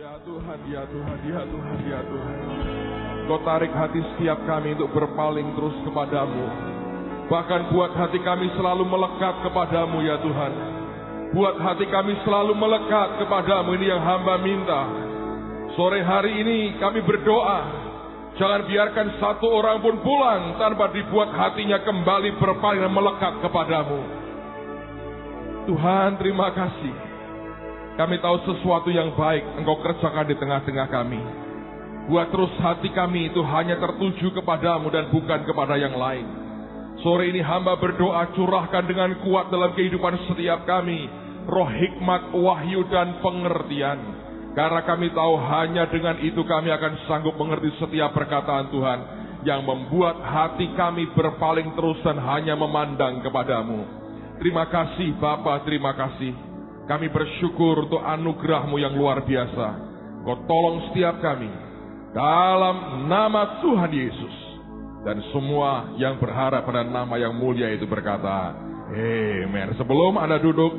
Ya Tuhan, ya Tuhan, ya Tuhan, ya Tuhan. Kau tarik hati setiap kami untuk berpaling terus kepadamu. Bahkan buat hati kami selalu melekat kepadamu ya Tuhan. Buat hati kami selalu melekat kepadamu, ini yang hamba minta. Sore hari ini kami berdoa, jangan biarkan satu orang pun pulang tanpa dibuat hatinya kembali berpaling dan melekat kepadamu. Tuhan, terima kasih. Kami tahu sesuatu yang baik Engkau kerjakan di tengah-tengah kami. Buat terus hati kami itu hanya tertuju kepadamu dan bukan kepada yang lain. Sore ini hamba berdoa, curahkan dengan kuat dalam kehidupan setiap kami roh hikmat, wahyu dan pengertian. Karena kami tahu hanya dengan itu kami akan sanggup mengerti setiap perkataan Tuhan yang membuat hati kami berpaling terus dan hanya memandang kepadamu. Terima kasih Bapa, terima kasih. Kami bersyukur untuk anugerah-Mu yang luar biasa. Kau tolong setiap kami dalam nama Tuhan Yesus. Dan semua yang berharap pada nama yang mulia itu berkata, amen. Sebelum Anda duduk,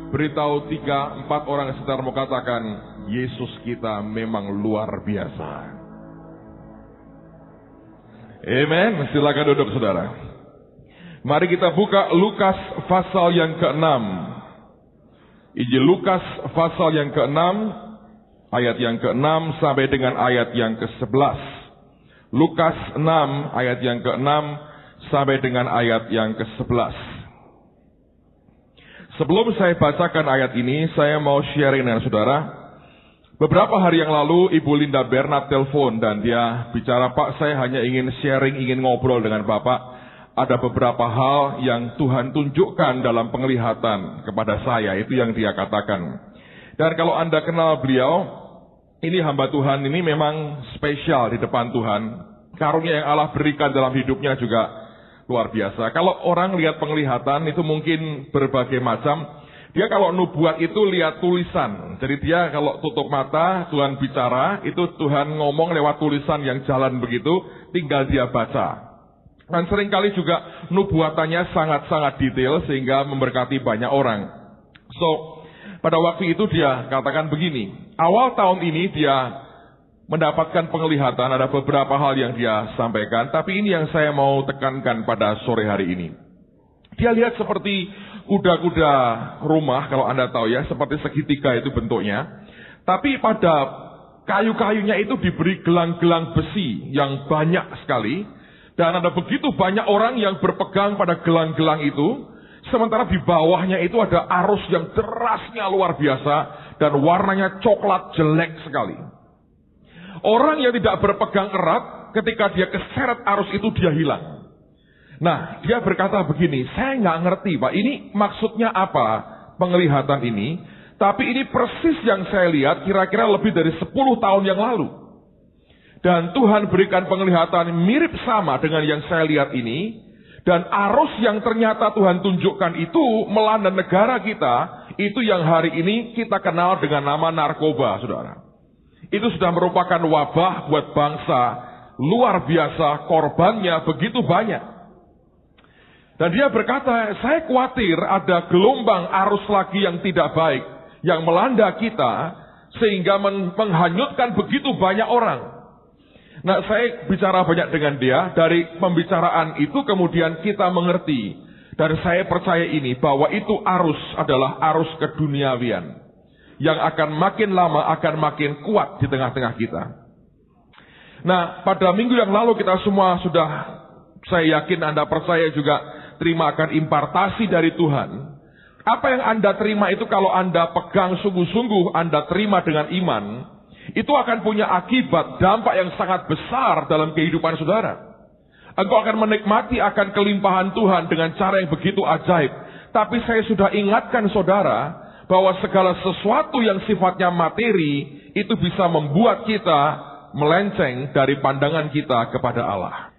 beritahu 3-4 orang yang sekitar mau katakan, Yesus kita memang luar biasa. Amen. Silakan duduk saudara. Mari kita buka Lukas pasal yang ke-6. Injil Lukas pasal yang ke-6, ayat yang ke-6 sampai dengan ayat yang ke-11. Lukas 6 ayat yang ke-6 sampai dengan ayat yang ke-11. Sebelum saya bacakan ayat ini, saya mau sharing dengan saudara. Beberapa hari yang lalu Ibu Linda Bernard telepon dan dia bicara, Pak, saya hanya ingin sharing, ingin ngobrol dengan Bapak. Ada beberapa hal yang Tuhan tunjukkan dalam penglihatan kepada saya, itu yang dia katakan. Dan kalau Anda kenal beliau, ini hamba Tuhan ini memang spesial di depan Tuhan. Karunia yang Allah berikan dalam hidupnya juga luar biasa. Kalau orang lihat penglihatan itu mungkin berbagai macam. Dia kalau nubuat itu lihat tulisan. Jadi dia kalau tutup mata, Tuhan bicara, itu Tuhan ngomong lewat tulisan yang jalan begitu, tinggal dia baca. Dan seringkali juga nubuatannya sangat-sangat detail sehingga memberkati banyak orang. So, pada waktu itu dia katakan begini, awal tahun ini dia mendapatkan penglihatan, ada beberapa hal yang dia sampaikan, tapi ini yang saya mau tekankan pada sore hari ini. Dia lihat seperti kuda-kuda rumah, kalau Anda tahu ya, seperti segitiga itu bentuknya. Tapi pada kayu-kayunya itu diberi gelang-gelang besi yang banyak sekali. Dan ada begitu banyak orang yang berpegang pada gelang-gelang itu. Sementara di bawahnya itu ada arus yang derasnya luar biasa. Dan warnanya coklat jelek sekali. Orang yang tidak berpegang erat, ketika dia keseret arus itu dia hilang. Nah, dia berkata begini, saya nggak ngerti Pak, ini maksudnya apa penglihatan ini. Tapi ini persis yang saya lihat kira-kira lebih dari 10 tahun yang lalu. Dan Tuhan berikan penglihatan mirip sama dengan yang saya lihat ini. Dan arus yang ternyata Tuhan tunjukkan itu melanda negara kita, itu yang hari ini kita kenal dengan nama narkoba, saudara. Itu sudah merupakan wabah buat bangsa, luar biasa, korbannya begitu banyak. Dan dia berkata, saya khawatir ada gelombang arus lagi yang tidak baik, yang melanda kita, sehingga menghanyutkan begitu banyak orang. Nah, saya bicara banyak dengan dia, dari pembicaraan itu kemudian kita mengerti, dan saya percaya ini, bahwa itu arus adalah arus keduniawian, yang akan makin lama akan makin kuat di tengah-tengah kita. Nah, pada minggu yang lalu kita semua sudah, saya yakin Anda percaya juga, terima akan impartasi dari Tuhan. Apa yang Anda terima itu kalau Anda pegang sungguh-sungguh, Anda terima dengan iman, itu akan punya akibat, dampak yang sangat besar dalam kehidupan saudara. Engkau akan menikmati akan kelimpahan Tuhan dengan cara yang begitu ajaib. Tapi saya sudah ingatkan saudara, bahwa segala sesuatu yang sifatnya materi, itu bisa membuat kita melenceng dari pandangan kita kepada Allah.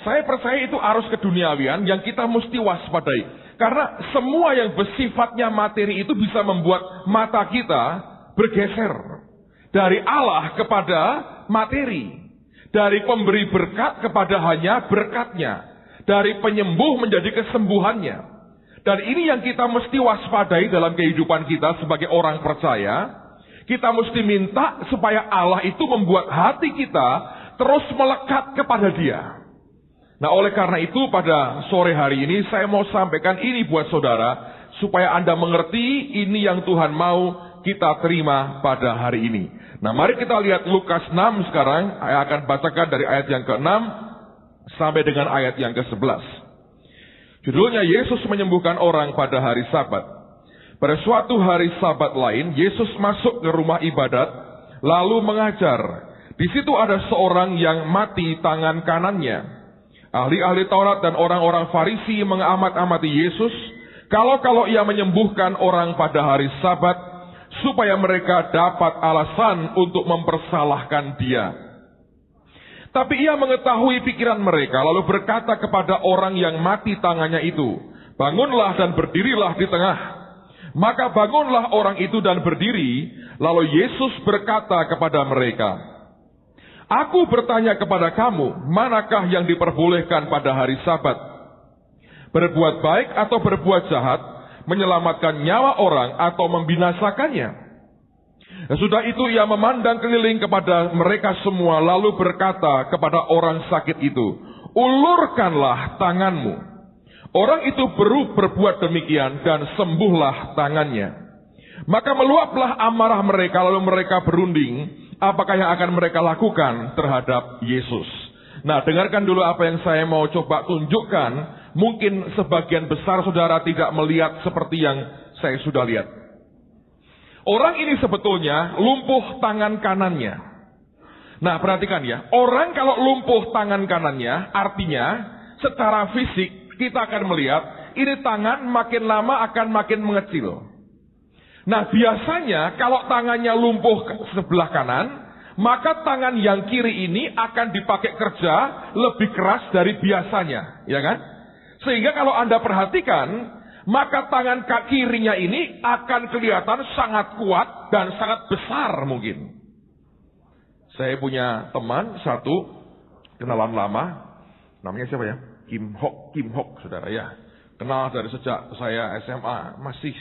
Saya percaya itu arus keduniawian yang kita mesti waspadai. Karena semua yang bersifatnya materi itu bisa membuat mata kita bergeser. Dari Allah kepada materi. Dari pemberi berkat kepada hanya berkatnya. Dari penyembuh menjadi kesembuhannya. Dan ini yang kita mesti waspadai dalam kehidupan kita sebagai orang percaya. Kita mesti minta supaya Allah itu membuat hati kita terus melekat kepada Dia. Nah, oleh karena itu pada sore hari ini saya mau sampaikan ini buat saudara, supaya Anda mengerti ini yang Tuhan mau kita terima pada hari ini. Nah, mari kita lihat Lukas 6 sekarang. Saya akan bacakan dari ayat yang ke-6 sampai dengan ayat yang ke-11. Judulnya, Yesus menyembuhkan orang pada hari Sabat. Pada suatu hari Sabat lain, Yesus masuk ke rumah ibadat, lalu mengajar. Di situ ada seorang yang mati tangan kanannya. Ahli-ahli Taurat dan orang-orang Farisi mengamat-amati Yesus, kalau ia menyembuhkan orang pada hari Sabat, supaya mereka dapat alasan untuk mempersalahkan Dia. Tapi Ia mengetahui pikiran mereka, lalu berkata kepada orang yang mati tangannya itu, "Bangunlah dan berdirilah di tengah." Maka bangunlah orang itu dan berdiri, lalu Yesus berkata kepada mereka, "Aku bertanya kepada kamu, manakah yang diperbolehkan pada hari Sabat? Berbuat baik atau berbuat jahat, menyelamatkan nyawa orang atau membinasakannya?" Sudah itu ia memandang keliling kepada mereka semua, lalu berkata kepada orang sakit itu, "Ulurkanlah tanganmu." Orang itu berbuat demikian dan sembuhlah tangannya. Maka meluaplah amarah mereka, lalu mereka berunding apakah yang akan mereka lakukan terhadap Yesus. Nah, dengarkan dulu apa yang saya mau coba tunjukkan. Mungkin sebagian besar saudara tidak melihat seperti yang saya sudah lihat. Orang ini sebetulnya lumpuh tangan kanannya. Nah, perhatikan ya. Orang kalau lumpuh tangan kanannya, artinya secara fisik kita akan melihat ini tangan makin lama akan makin mengecil. Nah, biasanya kalau tangannya lumpuh sebelah kanan, maka tangan yang kiri ini akan dipakai kerja lebih keras dari biasanya, ya kan? Sehingga kalau Anda perhatikan, maka tangan kirinya ini akan kelihatan sangat kuat dan sangat besar mungkin. Saya punya teman satu, kenalan lama, namanya siapa ya? Kim Hok, saudara ya. Kenal dari sejak saya SMA, masih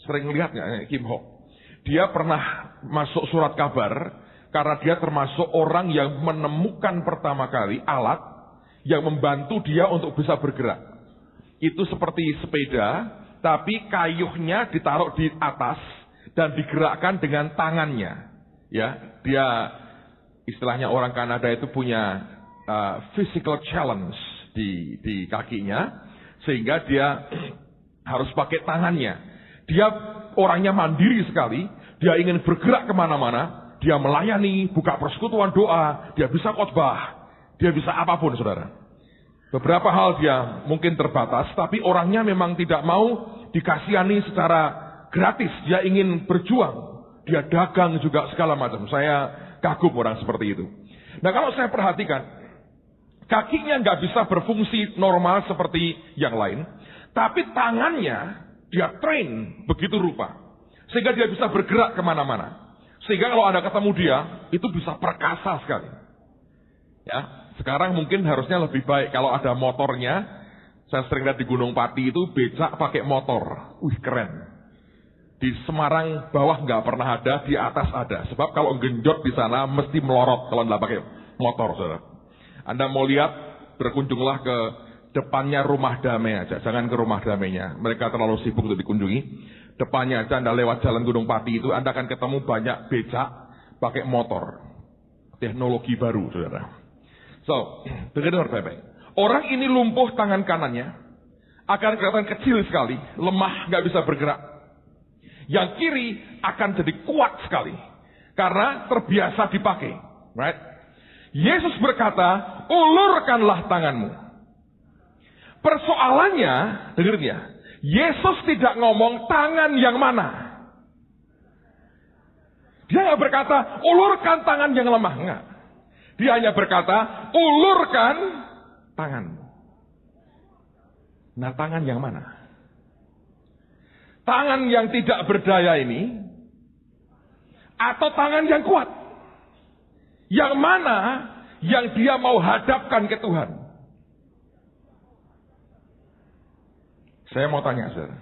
sering lihat nggak Kim Hok? Dia pernah masuk surat kabar karena dia termasuk orang yang menemukan pertama kali alat yang membantu dia untuk bisa bergerak. Itu seperti sepeda, tapi kayuhnya ditaruh di atas dan digerakkan dengan tangannya. Ya, dia istilahnya orang Kanada itu punya physical challenge di kakinya, sehingga dia harus pakai tangannya. Dia orangnya mandiri sekali, dia ingin bergerak kemana-mana, dia melayani, buka persekutuan doa, dia bisa khotbah, dia bisa apapun, saudara. Beberapa hal dia mungkin terbatas, tapi orangnya memang tidak mau dikasihani secara gratis, dia ingin berjuang, dia dagang juga segala macam. Saya kagum orang seperti itu. Nah, kalau saya perhatikan, kakinya nggak bisa berfungsi normal seperti yang lain, tapi tangannya dia train begitu rupa, sehingga dia bisa bergerak kemana-mana. Sehingga kalau Anda ketemu dia, itu bisa perkasa sekali. Ya, sekarang mungkin harusnya lebih baik kalau ada motornya. Saya sering lihat di Gunung Pati itu becak pakai motor, keren. Di Semarang bawah nggak pernah ada, di atas ada. Sebab kalau genjot di sana mesti melorot kalau nggak pakai motor, saudara. Anda mau lihat, berkunjunglah ke depannya Rumah Damai aja, jangan ke Rumah Damainya. Mereka terlalu sibuk untuk dikunjungi. Depannya aja Anda lewat jalan Gunung Pati itu, Anda akan ketemu banyak becak pakai motor. Teknologi baru, saudara. So, dengar baik-baik. Orang ini lumpuh tangan kanannya, akan kelihatan kecil sekali, lemah, nggak bisa bergerak. Yang kiri akan jadi kuat sekali, karena terbiasa dipakai. Right? Yesus berkata, ulurkanlah tanganmu. Persoalannya, dengerin ya, Yesus tidak ngomong tangan yang mana. Dia nggak berkata, ulurkan tangan yang lemah. Enggak. Dia hanya berkata, ulurkan tanganmu. Nah, tangan yang mana? Tangan yang tidak berdaya ini, atau tangan yang kuat? Yang mana yang dia mau hadapkan ke Tuhan? Saya mau tanya, saudara.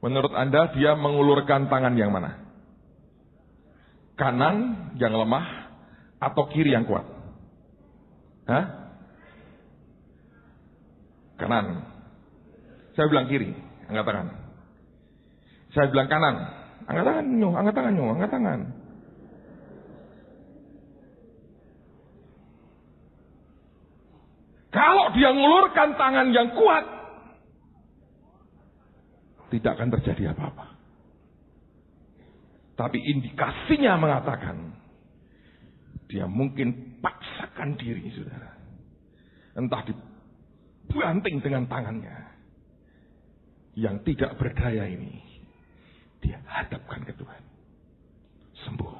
Menurut Anda dia mengulurkan tangan yang mana? Kanan yang lemah atau kiri yang kuat? Hah? Kanan. Saya bilang kiri, angkat tangan. Saya bilang kanan, angkat tangan, angkat tangan, angkat tangan. Kalau dia ngulurkan tangan yang kuat, tidak akan terjadi apa-apa. Tapi indikasinya mengatakan, dia mungkin paksakan diri, saudara. Entah dibanting dengan tangannya. Yang tidak berdaya ini, dia hadapkan ke Tuhan. Sembuh.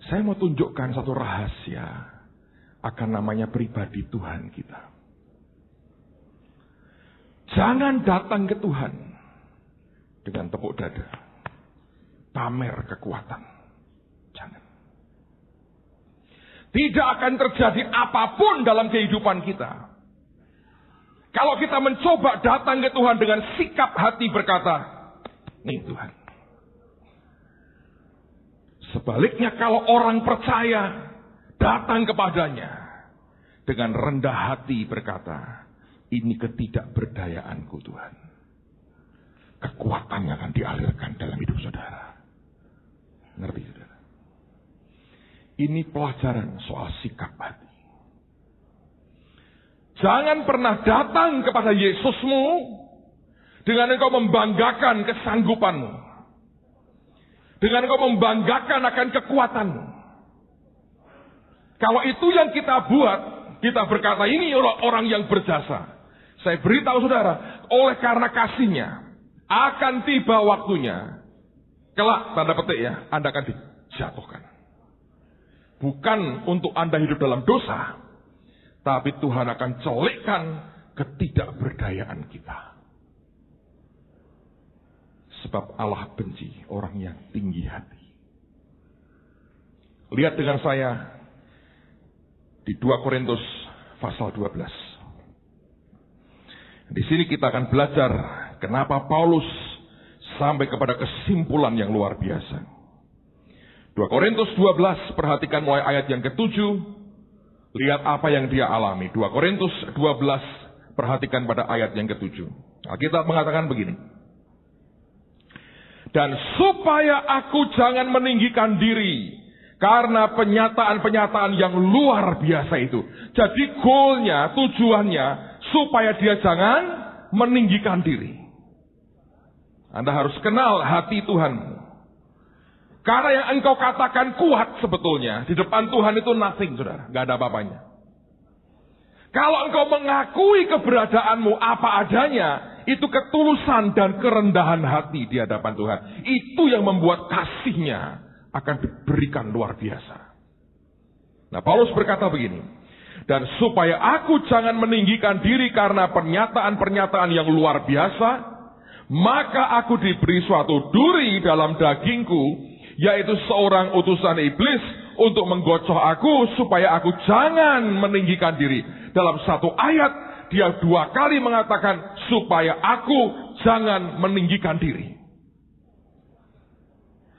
Saya mau tunjukkan satu rahasia akan namanya pribadi Tuhan kita. Jangan datang ke Tuhan dengan tepuk dada, pamer kekuatan. Jangan. Tidak akan terjadi apapun dalam kehidupan kita. Kalau kita mencoba datang ke Tuhan dengan sikap hati berkata, nih Tuhan. Sebaliknya kalau orang percaya datang kepadanya dengan rendah hati berkata, ini ketidakberdayaanku Tuhan. Kekuatannya akan dialirkan dalam hidup saudara. Ngerti saudara? Ini pelajaran soal sikap hati. Jangan pernah datang kepada Yesusmu dengan engkau membanggakan kesanggupanmu. Dengan engkau membanggakan akan kekuatanmu. Kalau itu yang kita buat, kita berkata ini orang yang berjasa. Saya beritahu saudara, oleh karena kasihnya, akan tiba waktunya. Kelak, tanda petik ya, Anda akan dijatuhkan. Bukan untuk Anda hidup dalam dosa, tapi Tuhan akan celikkan ketidakberdayaan kita. Sebab Allah benci orang yang tinggi hati. Lihat dengan saya di 2 Korintus pasal 12. Di sini kita akan belajar kenapa Paulus sampai kepada kesimpulan yang luar biasa. 2 Korintus 12, perhatikan mulai ayat yang ke-7. Lihat apa yang dia alami. 2 Korintus 12, perhatikan pada ayat yang ke-7. Alkitab mengatakan begini. Dan supaya aku jangan meninggikan diri karena penyataan-penyataan yang luar biasa itu. Jadi goalnya, tujuannya supaya dia jangan meninggikan diri. Anda harus kenal hati Tuhan. Karena yang engkau katakan kuat sebetulnya di depan Tuhan itu nothing, saudara. Gak ada apa-apanya. Kalau engkau mengakui keberadaanmu apa adanya, itu ketulusan dan kerendahan hati di hadapan Tuhan. Itu yang membuat kasihnya akan diberikan luar biasa. Nah, Paulus berkata begini. Dan supaya aku jangan meninggikan diri karena pernyataan-pernyataan yang luar biasa, maka aku diberi suatu duri dalam dagingku, yaitu seorang utusan iblis untuk menggocoh aku supaya aku jangan meninggikan diri. Dalam satu ayat, dia 2 kali mengatakan supaya aku jangan meninggikan diri.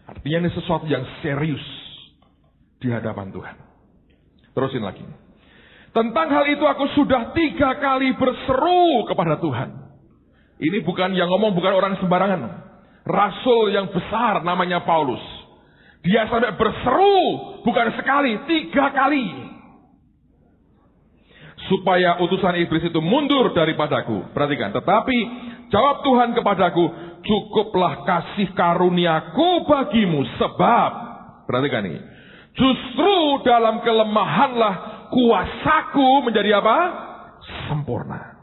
Artinya ini sesuatu yang serius di hadapan Tuhan. Terusin lagi. Tentang hal itu aku sudah 3 kali berseru kepada Tuhan. Ini bukan yang ngomong bukan orang sembarangan. Rasul yang besar namanya Paulus. Dia sampai berseru bukan sekali, 3 kali. Supaya utusan iblis itu mundur daripadaku. Perhatikan, tetapi jawab Tuhan kepadaku, cukuplah kasih karuniaku bagimu. Sebab, perhatikan ini, justru dalam kelemahanlah kuasaku menjadi apa? Sempurna.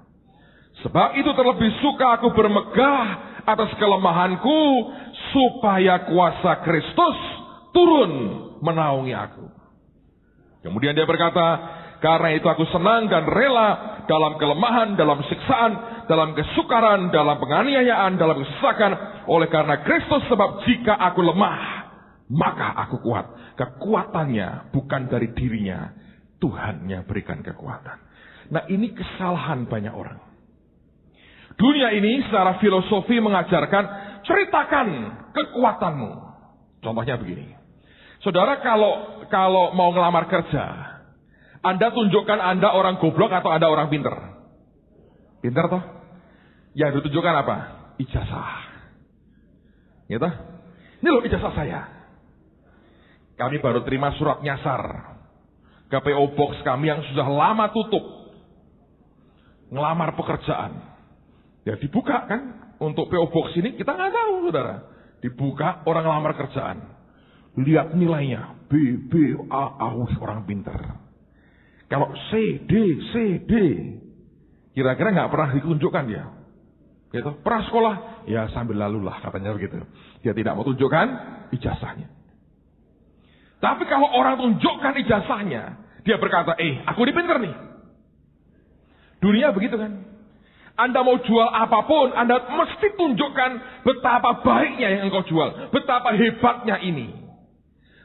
Sebab itu terlebih suka aku bermegah atas kelemahanku, supaya kuasa Kristus turun menaungi aku. Kemudian dia berkata, karena itu aku senang dan rela dalam kelemahan, dalam siksaan, dalam kesukaran, dalam penganiayaan, dalam kesesakan, oleh karena Kristus. Sebab jika aku lemah, maka aku kuat. Kekuatannya bukan dari dirinya, Tuhan yang berikan kekuatan. Nah, ini kesalahan banyak orang. Dunia ini secara filosofi mengajarkan, ceritakan kekuatanmu. Contohnya begini. Saudara kalau mau ngelamar kerja, Anda tunjukkan Anda orang goblok atau Anda orang pinter? Pinter toh? Yang ditunjukkan apa? Ijazah. Gitu? Ini loh ijazah saya. Kami baru terima surat nyasar ke PO Box kami yang sudah lama tutup. Ngelamar pekerjaan. Ya dibuka kan? Untuk PO Box ini kita nggak tahu, saudara. Dibuka orang ngelamar kerjaan. Lihat nilainya. B, A, orang pinter. Kalau C, D. Kira-kira nggak pernah ditunjukkan dia. Gitu. Pernah sekolah? Ya sambil lalulah katanya begitu. Dia tidak mau tunjukkan ijazahnya. Tapi kalau orang tunjukkan ijazahnya, dia berkata, aku ini pinter nih. Dunia begitu kan. Anda mau jual apapun, Anda mesti tunjukkan betapa baiknya yang engkau jual. Betapa hebatnya ini.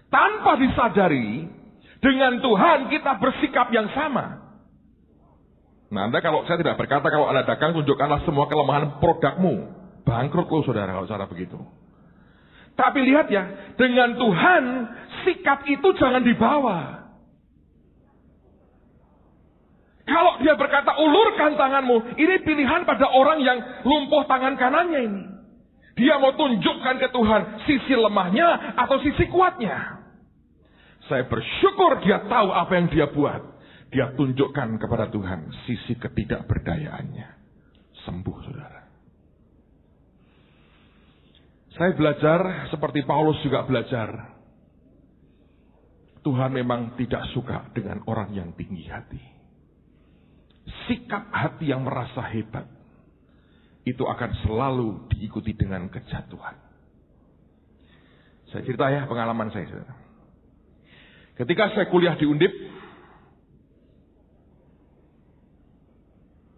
Tanpa disadari, dengan Tuhan kita bersikap yang sama. Nah, Anda kalau saya tidak berkata kalau Anda dagang, tunjukkanlah semua kelemahan produkmu. Bangkrut loh saudara kalau cara begitu. Tapi lihat ya, dengan Tuhan, sikap itu jangan dibawa. Kalau dia berkata, ulurkan tanganmu, ini pilihan pada orang yang lumpuh tangan kanannya ini. Dia mau tunjukkan ke Tuhan sisi lemahnya atau sisi kuatnya. Saya bersyukur dia tahu apa yang dia buat. Dia tunjukkan kepada Tuhan sisi ketidakberdayaannya. Sembuh, saudara. Saya belajar seperti Paulus juga belajar. Tuhan memang tidak suka dengan orang yang tinggi hati. Sikap hati yang merasa hebat itu akan selalu diikuti dengan kejatuhan. Saya cerita ya pengalaman saya, saudara. Ketika saya kuliah di Undip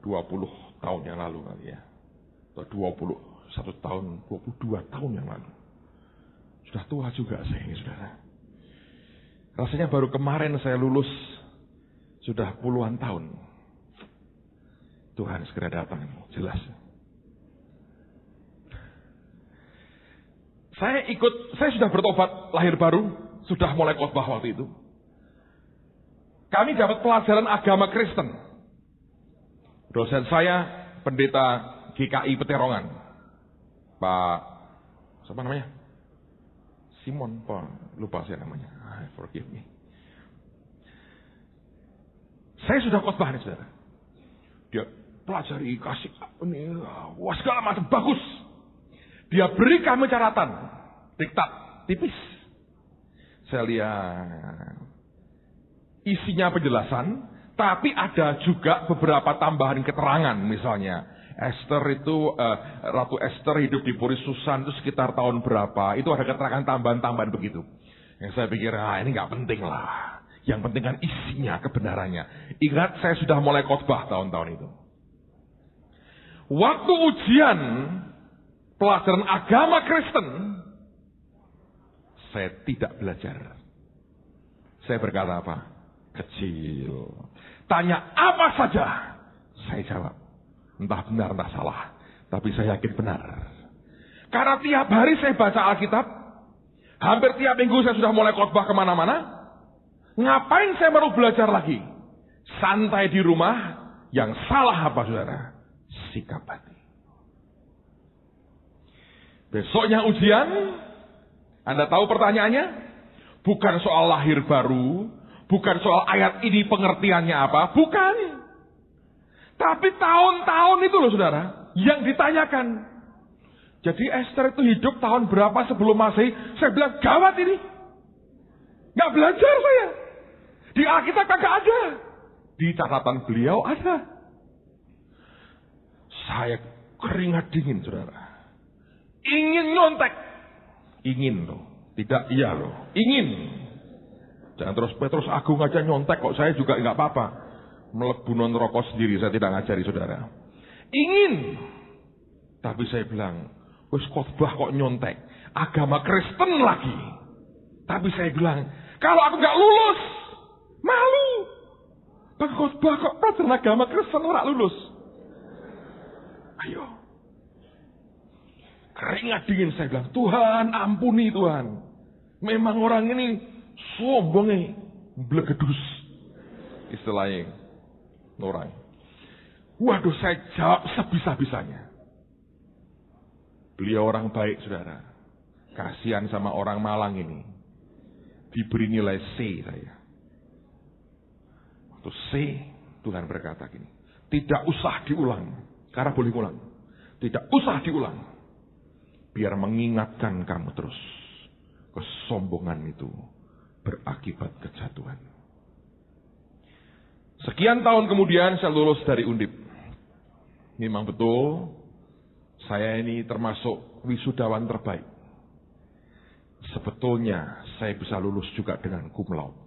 20 tahun yang lalu kali ya. Atau 21 tahun, 22 tahun yang lalu. Sudah tua juga saya ini, saudara. Rasanya baru kemarin saya lulus. Sudah puluhan tahun. Tuhan segera datang, jelas. Saya sudah bertobat lahir baru, sudah mulai khotbah waktu itu. Kami dapat pelajaran agama Kristen. Dosen saya, pendeta GKI Peterongan. Pak, siapa namanya? Simon, lupa saya namanya. Forgive me. Saya sudah khotbah nih, saudara. Dia pelajari, kasih, wah segala macam, bagus. Dia beri kami catatan, diktat, tipis. Saya lihat isinya penjelasan, tapi ada juga beberapa tambahan keterangan. Misalnya Ratu Esther hidup di Puri Susan itu sekitar tahun berapa. Itu ada keterangan tambahan-tambahan begitu. Yang saya pikir ini nggak penting lah. Yang penting kan isinya, kebenarannya. Ingat saya sudah mulai khotbah tahun-tahun itu. Waktu ujian pelajaran agama Kristen, saya tidak belajar. Saya berkata apa? Kecil. Tanya apa saja, saya jawab. Entah benar, entah salah. Tapi saya yakin benar. Karena tiap hari saya baca Alkitab. Hampir tiap minggu saya sudah mulai khotbah kemana-mana. Ngapain saya baru belajar lagi? Santai di rumah. Yang salah apa, saudara? Sikap hati. Besoknya ujian. Anda tahu pertanyaannya? Bukan soal lahir baru. Bukan soal ayat ini pengertiannya apa. Bukan. Tapi tahun-tahun itu loh, saudara, yang ditanyakan. Jadi Esther itu hidup tahun berapa sebelum Masehi? Saya bilang, gawat ini. Gak belajar saya. Di Alkitab kagak ada. Di catatan beliau ada. Saya keringat dingin, saudara. Ingin nyontek. Ingin loh. Tidak iya loh. Ingin. Jangan terus Petrus Agung aja nyontek kok. Saya juga gak apa-apa. Melebu non rokok sendiri, saya tidak ngajari saudara. Ingin. Tapi saya bilang, wis khotbah kok nyontek. Agama Kristen lagi. Tapi saya bilang, kalau aku gak lulus, malu. Bang khotbah kok pelajaran agama Kristen ora lulus. Ayo. Keringat dingin saya bilang, Tuhan ampuni Tuhan. Memang orang ini sombongnya blegedus. Istilahnya orang. Waduh, saya jawab sebisa-bisanya. Beliau orang baik, saudara. Kasihan sama orang Malang ini. Diberi nilai C saya. Waktu C, Tuhan berkata gini. Tidak usah diulang. Karena boleh ulang. Tidak usah diulang. Biar mengingatkan kamu terus. Kesombongan itu berakibat kejatuhan. Sekian tahun kemudian saya lulus dari Undip. Memang betul. Saya ini termasuk wisudawan terbaik. Sebetulnya saya bisa lulus juga dengan cum laude.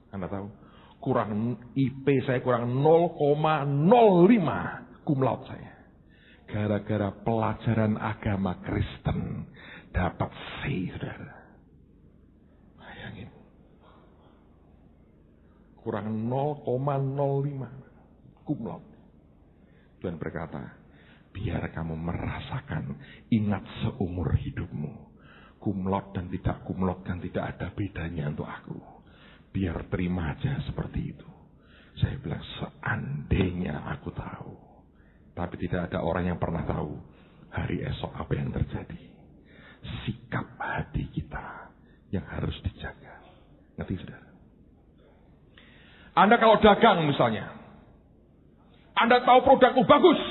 Anda tahu? IP saya kurang 0,05 cum laude saya. Gara-gara pelajaran agama Kristen dapat C, saudara. Bayangin. Kurang 0,05 cum laude. Tuhan berkata, biar kamu merasakan, ingat seumur hidupmu. Cum laude dan tidak cum laude kan tidak ada bedanya untuk aku. Biar terima aja seperti itu. Saya bilang, seandainya aku tahu. Tapi tidak ada orang yang pernah tahu hari esok apa yang terjadi. Sikap hati kita yang harus dijaga. Ngerti, saudara? Anda kalau dagang misalnya, Anda tahu produkku bagus.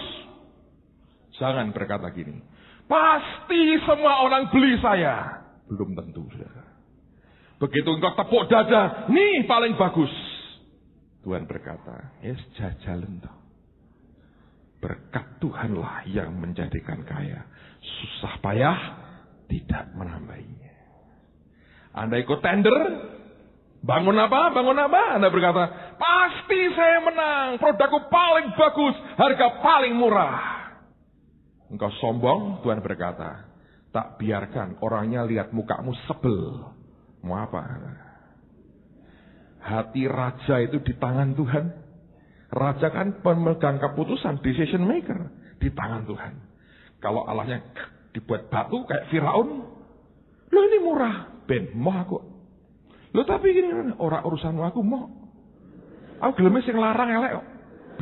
Jangan berkata gini, pasti semua orang beli saya. Belum tentu, saudara. Begitu engkau tepuk dada, nih paling bagus. Tuhan berkata, yes, jajalan toh. Berkat Tuhanlah yang menjadikan kaya. Susah payah tidak menambahinya. Anda ikut tender, bangun apa? Anda berkata, pasti saya menang. Produkku paling bagus, harga paling murah. Engkau sombong, Tuhan berkata, tak biarkan orangnya lihat mukamu sebel. Mau apa? Hati raja itu di tangan Tuhan. Raja kan pemegang keputusan, decision maker. Di tangan Tuhan. Kalau Allahnya dibuat batu kayak Firaun. Lo ini murah. Ben, mau aku. Lo tapi gini, orang urusanmu aku mau. Aku gelemnya sing larang elek kok.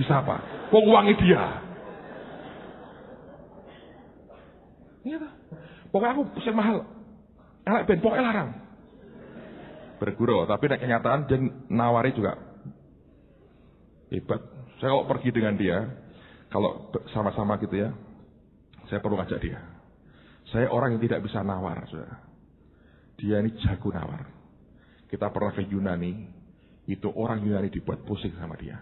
Bisa apa? Kok uangnya dia. Iya tak? Pokoknya aku sing mahal. Elek ben, pokoknya larang. Bergurau, tapi kenyataan dia nawari juga. Hebat. Saya kalau pergi dengan dia, kalau sama-sama gitu ya, saya perlu ngajak dia. Saya orang yang tidak bisa nawar, saudara. Dia ini jago nawar. Kita pernah ke Yunani, itu orang Yunani dibuat pusing sama dia.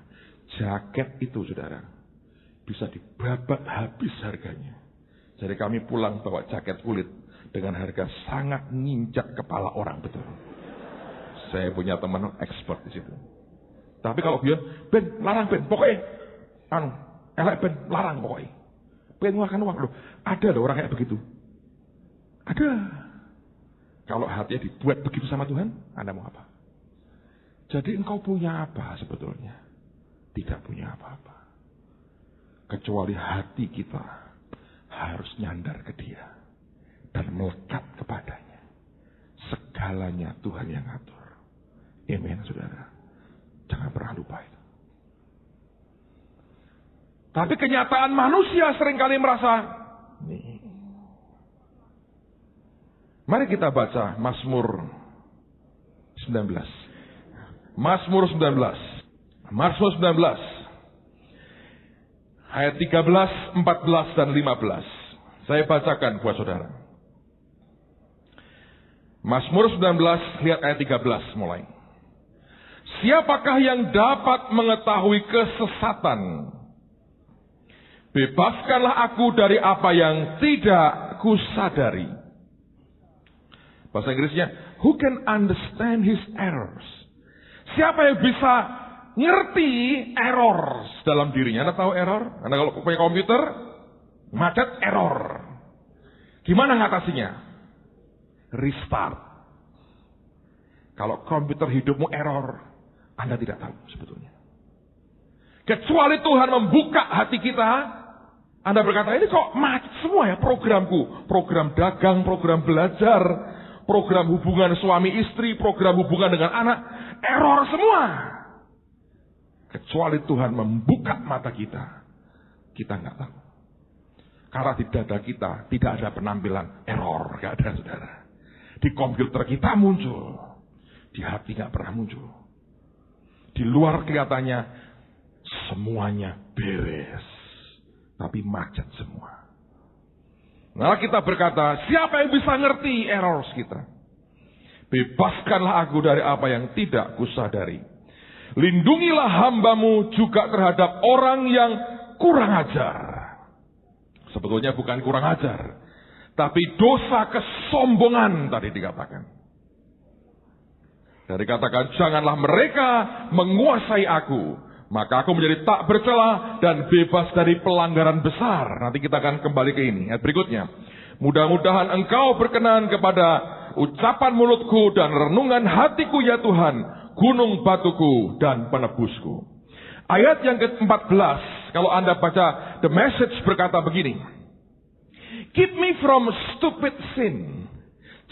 Jaket itu, saudara, bisa dibabak habis harganya. Jadi kami pulang bawa jaket kulit dengan harga sangat nginjak kepala orang, betul. Saya punya teman expert di situ. Tapi kalau dia, Ben, larang Ben, pokoknya, elek Ben, larang pokoknya. Ben ngeluarkan uang loh. Ada loh orang kayak begitu. Ada. Kalau hatinya dibuat begitu sama Tuhan, Anda mau apa? Jadi engkau punya apa sebetulnya? Tidak punya apa-apa. Kecuali hati kita harus nyandar ke Dia dan melekat kepadanya. Segalanya Tuhan yang ngatur. Amen, saudara. Jangan pernah lupa itu. Tapi kenyataan manusia seringkali merasa, nih. Mari kita baca Mazmur 19. Mazmur 19. Mazmur 19. Ayat 13, 14, dan 15. Saya bacakan buat saudara. Mazmur 19, lihat ayat 13 mulai. Siapakah yang dapat mengetahui kesesatan? Bebaskanlah aku dari apa yang tidak kusadari. Bahasa Inggrisnya, who can understand his errors? Siapa yang bisa ngerti error dalam dirinya? Anda tahu error? Anda kalau punya komputer, macet error. Gimana ngatasinya? Restart. Kalau komputer hidupmu error, Anda tidak tahu sebetulnya. Kecuali Tuhan membuka hati kita, Anda berkata, ini kok macet semua ya programku. Program dagang, program belajar, program hubungan suami istri, program hubungan dengan anak, error semua. Kecuali Tuhan membuka mata kita, kita nggak tahu. Karena di dada kita tidak ada penampilan error, nggak ada, saudara. Di komputer kita muncul, di hati nggak pernah muncul. Di luar kelihatannya semuanya beres, tapi macet semua. Nah, kita berkata, siapa yang bisa ngerti error kita? Bebaskanlah aku dari apa yang tidak kusadari. Lindungilah hambamu juga terhadap orang yang kurang ajar. Sebetulnya bukan kurang ajar, tapi dosa kesombongan tadi dikatakan. Dari katakan, janganlah mereka menguasai aku, maka aku menjadi tak bercela dan bebas dari pelanggaran besar. Nanti kita akan kembali ke ini. Ayat berikutnya. Mudah-mudahan engkau berkenan kepada ucapan mulutku dan renungan hatiku ya Tuhan, gunung batuku dan penebusku. Ayat yang ke-14, kalau Anda baca The Message berkata begini. Keep me from stupid sin.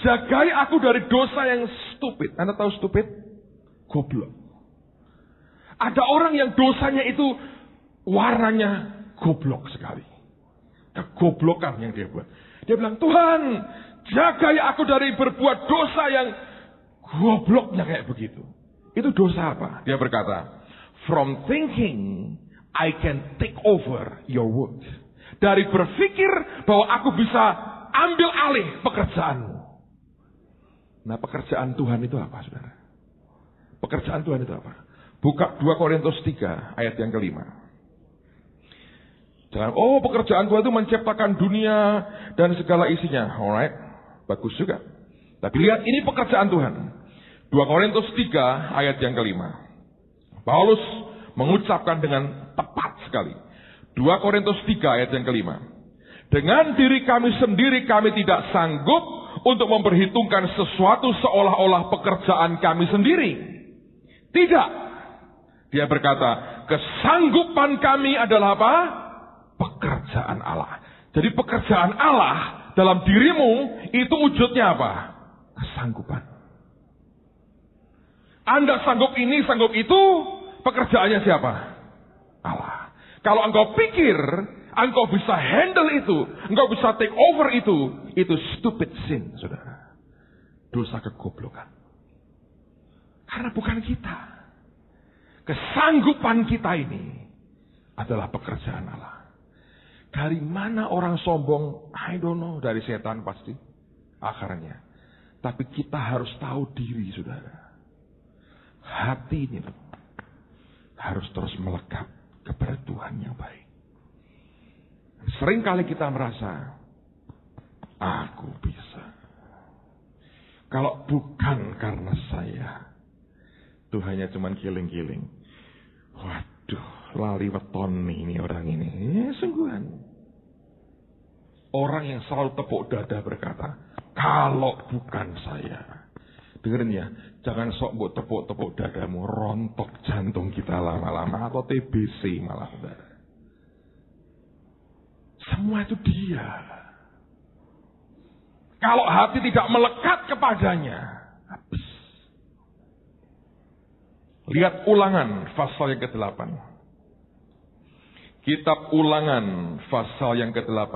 Jagai aku dari dosa yang stupid. Anda tahu stupid? Goblok. Ada orang yang dosanya itu warnanya goblok sekali. Kegoblokan yang dia buat. Dia bilang, Tuhan, jagai aku dari berbuat dosa yang gobloknya kayak begitu. Itu dosa apa? Dia berkata, from thinking I can take over your work. Dari berpikir bahwa aku bisa ambil alih pekerjaanmu. Nah, pekerjaan Tuhan itu apa, saudara? Pekerjaan Tuhan itu apa? Buka 2 Korintus 3 ayat yang ke-5. Jangan, pekerjaan Tuhan itu menciptakan dunia dan segala isinya. Alright, bagus juga. Tapi lihat, ini pekerjaan Tuhan. 2 Korintus 3 ayat yang ke-5. Paulus mengucapkan dengan tepat sekali. 2 Korintus 3 ayat yang ke-5. Dengan diri kami sendiri kami tidak sanggup untuk memperhitungkan sesuatu seolah-olah pekerjaan kami sendiri. Tidak. Dia berkata, kesanggupan kami adalah apa? Pekerjaan Allah. Jadi pekerjaan Allah dalam dirimu itu wujudnya apa? Kesanggupan. Anda sanggup ini, sanggup itu, pekerjaannya siapa? Allah. Kalau engkau pikir engkau bisa handle itu, engkau bisa take over itu stupid sin, saudara. Dosa kegoblokan. Karena bukan kita. Kesanggupan kita ini adalah pekerjaan Allah. Dari mana orang sombong? I don't know. Dari setan pasti. Akarnya. Tapi kita harus tahu diri, saudara. Hati ini harus terus melekat kepada Tuhan yang baik. Seringkali kita merasa, aku bisa. Kalau bukan karena saya, Tuhannya cuma giling-giling. Waduh, lali weton ini orang ini. Sungguhan. Orang yang selalu tepuk dada berkata, kalau bukan saya. Dengerin ya, jangan sok buat tepuk-tepuk dadamu, rontok jantung kita lama-lama, atau TBC malah, saudara. Semua itu dia. Kalau hati tidak melekat kepadanya, habis. Lihat Ulangan pasal yang ke-8. Kitab Ulangan pasal yang ke-8.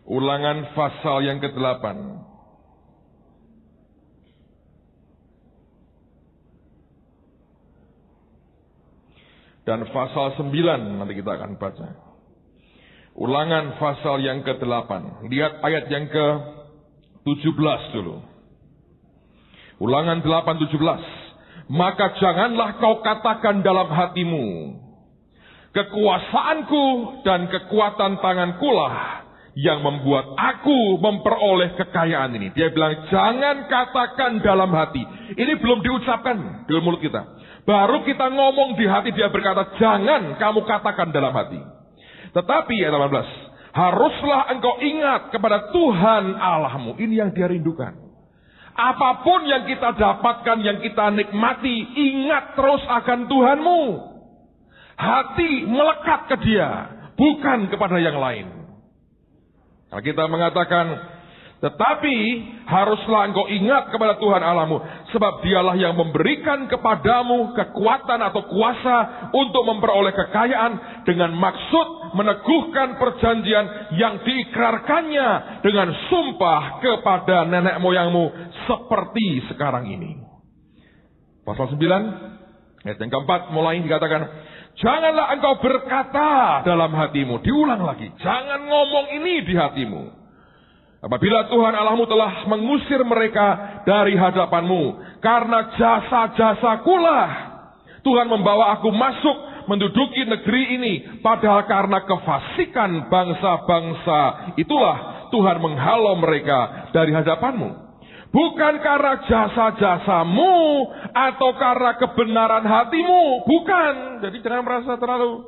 Ulangan pasal yang ke-8. Dan pasal 9 nanti kita akan baca. Ulangan pasal yang ke-8. Lihat ayat yang ke-17 dulu. Ulangan 8:17. Maka janganlah kau katakan dalam hatimu, kekuasaanku dan kekuatan tangankulah yang membuat aku memperoleh kekayaan ini. Dia bilang jangan katakan dalam hati. Ini belum diucapkan di mulut kita. Baru kita ngomong di hati, dia berkata, jangan kamu katakan dalam hati. Tetapi ayat 18, haruslah engkau ingat kepada Tuhan Allahmu. Ini yang dia rindukan. Apapun yang kita dapatkan, yang kita nikmati, ingat terus akan Tuhanmu. Hati melekat ke dia, bukan kepada yang lain. Nah, kita mengatakan, tetapi haruslah engkau ingat kepada Tuhan Allahmu, sebab dialah yang memberikan kepadamu kekuatan atau kuasa untuk memperoleh kekayaan dengan maksud meneguhkan perjanjian yang diikrarkannya dengan sumpah kepada nenek moyangmu seperti sekarang ini. Pasal 9 ayat yang keempat mulai dikatakan, janganlah engkau berkata dalam hatimu. Diulang lagi, jangan ngomong ini di hatimu. Apabila Tuhan Allahmu telah mengusir mereka dari hadapanmu, karena jasa-jasakulah Tuhan membawa aku masuk menduduki negeri ini, padahal karena kefasikan bangsa-bangsa itulah Tuhan menghalau mereka dari hadapanmu. Bukan karena jasa-jasamu atau karena kebenaran hatimu, bukan. Jadi jangan merasa terlalu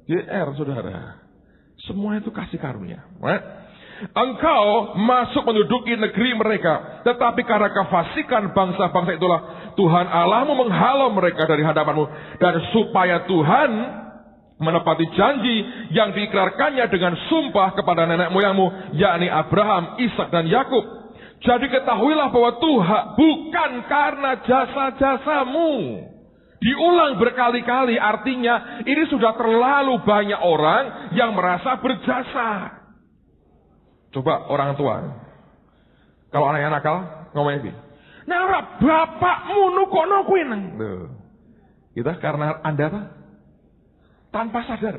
GR, saudara. Semua itu kasih karunia. Engkau masuk menduduki negeri mereka, tetapi karena kefasikan bangsa-bangsa itulah Tuhan Allahmu menghalau mereka dari hadapanmu, dan supaya Tuhan menepati janji yang diikrarkannya dengan sumpah kepada nenek moyangmu, yakni Abraham, Ishak dan Yakub. Jadi ketahuilah bahwa Tuhan bukan karena jasa-jasamu. Diulang berkali-kali, artinya ini sudah terlalu banyak orang yang merasa berjasa. Coba orang tua, kalau anaknya nakal, ngomongnya gini, nah bapakmu nukono kuwi nang. Kita karena Anda apa? Tanpa sadar.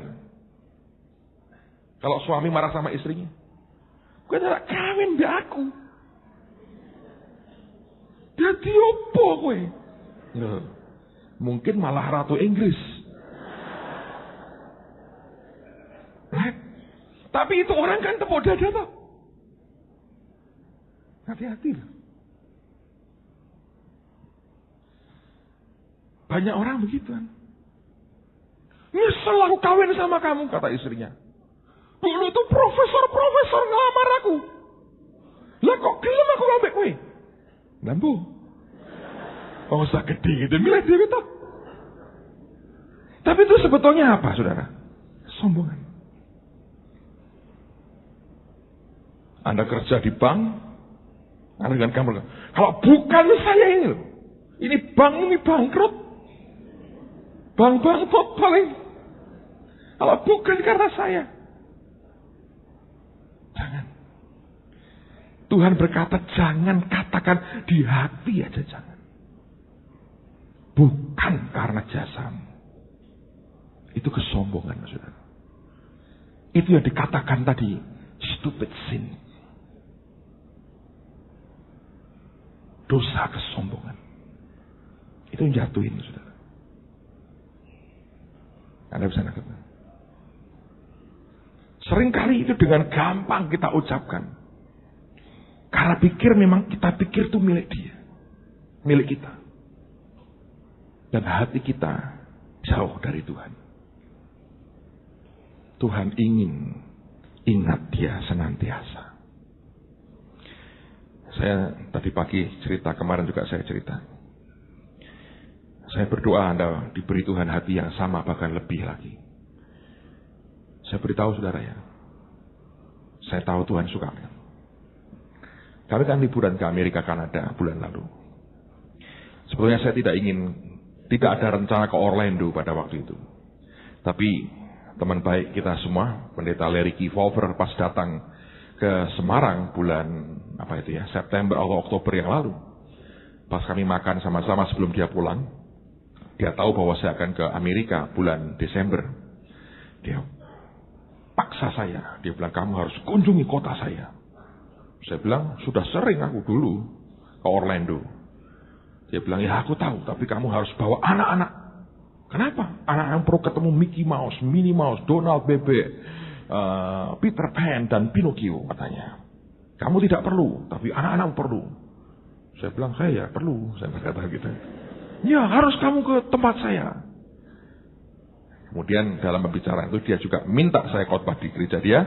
Kalau suami marah sama istrinya, kowe tak kawin mbek aku. Dadi opo kowe? Mungkin malah ratu Inggris. Tapi itu orang kan tepuk dada toh. Hati-hati. Banyak orang begitu kan. Nyesel aku kawin sama kamu, kata istrinya. Dulu itu profesor ngelamar aku. Lah kok gelem aku ngambek kowe? Lampu. Oh, usah gede gitu, milih dia gitu. Tapi itu sebetulnya apa, saudara? Sombongan. Anda kerja di bank, Anda dengan kamu, kalau bukan saya ini bank ini bangkrut. Bank bangkrut paling. Kalau bukan karena saya. Jangan. Tuhan berkata jangan katakan di hati aja, jangan. Bukan karena jasamu. Itu kesombongan, saudara. Itu yang dikatakan tadi, stupid sin. Dosa kesombongan. Itu yang jatuhin, saudara. Anda bisa nangkep. Seringkali itu dengan gampang kita ucapkan. Karena kita pikir itu milik dia. Milik kita. Dan hati kita jauh dari Tuhan. Tuhan ingin ingat dia senantiasa. Saya tadi pagi cerita, kemarin juga saya cerita. Saya berdoa Anda diberi Tuhan hati yang sama, bahkan lebih lagi. Saya beritahu saudara ya, saya tahu Tuhan suka. Kami kan liburan ke Amerika, Kanada bulan lalu. Sebetulnya saya tidak ada rencana ke Orlando pada waktu itu. Tapi teman baik kita semua, Pendeta Larry Kiefer, pas datang ke Semarang bulan September atau Oktober yang lalu. Pas kami makan sama-sama sebelum dia pulang, dia tahu bahwa saya akan ke Amerika bulan Desember. Dia paksa saya, dia bilang kamu harus kunjungi kota saya. Saya bilang sudah sering aku dulu ke Orlando. Dia bilang ya aku tahu, tapi kamu harus bawa anak-anak. Kenapa? Anak-anak perlu ketemu Mickey Mouse, Minnie Mouse, Donald Bebek, Peter Pan dan Pinocchio katanya. Kamu tidak perlu, tapi anak-anak perlu. Saya bilang saya perlu, saya berkata gitu. Ya harus kamu ke tempat saya. Kemudian dalam pembicaraan itu dia juga minta saya khotbah di gereja dia.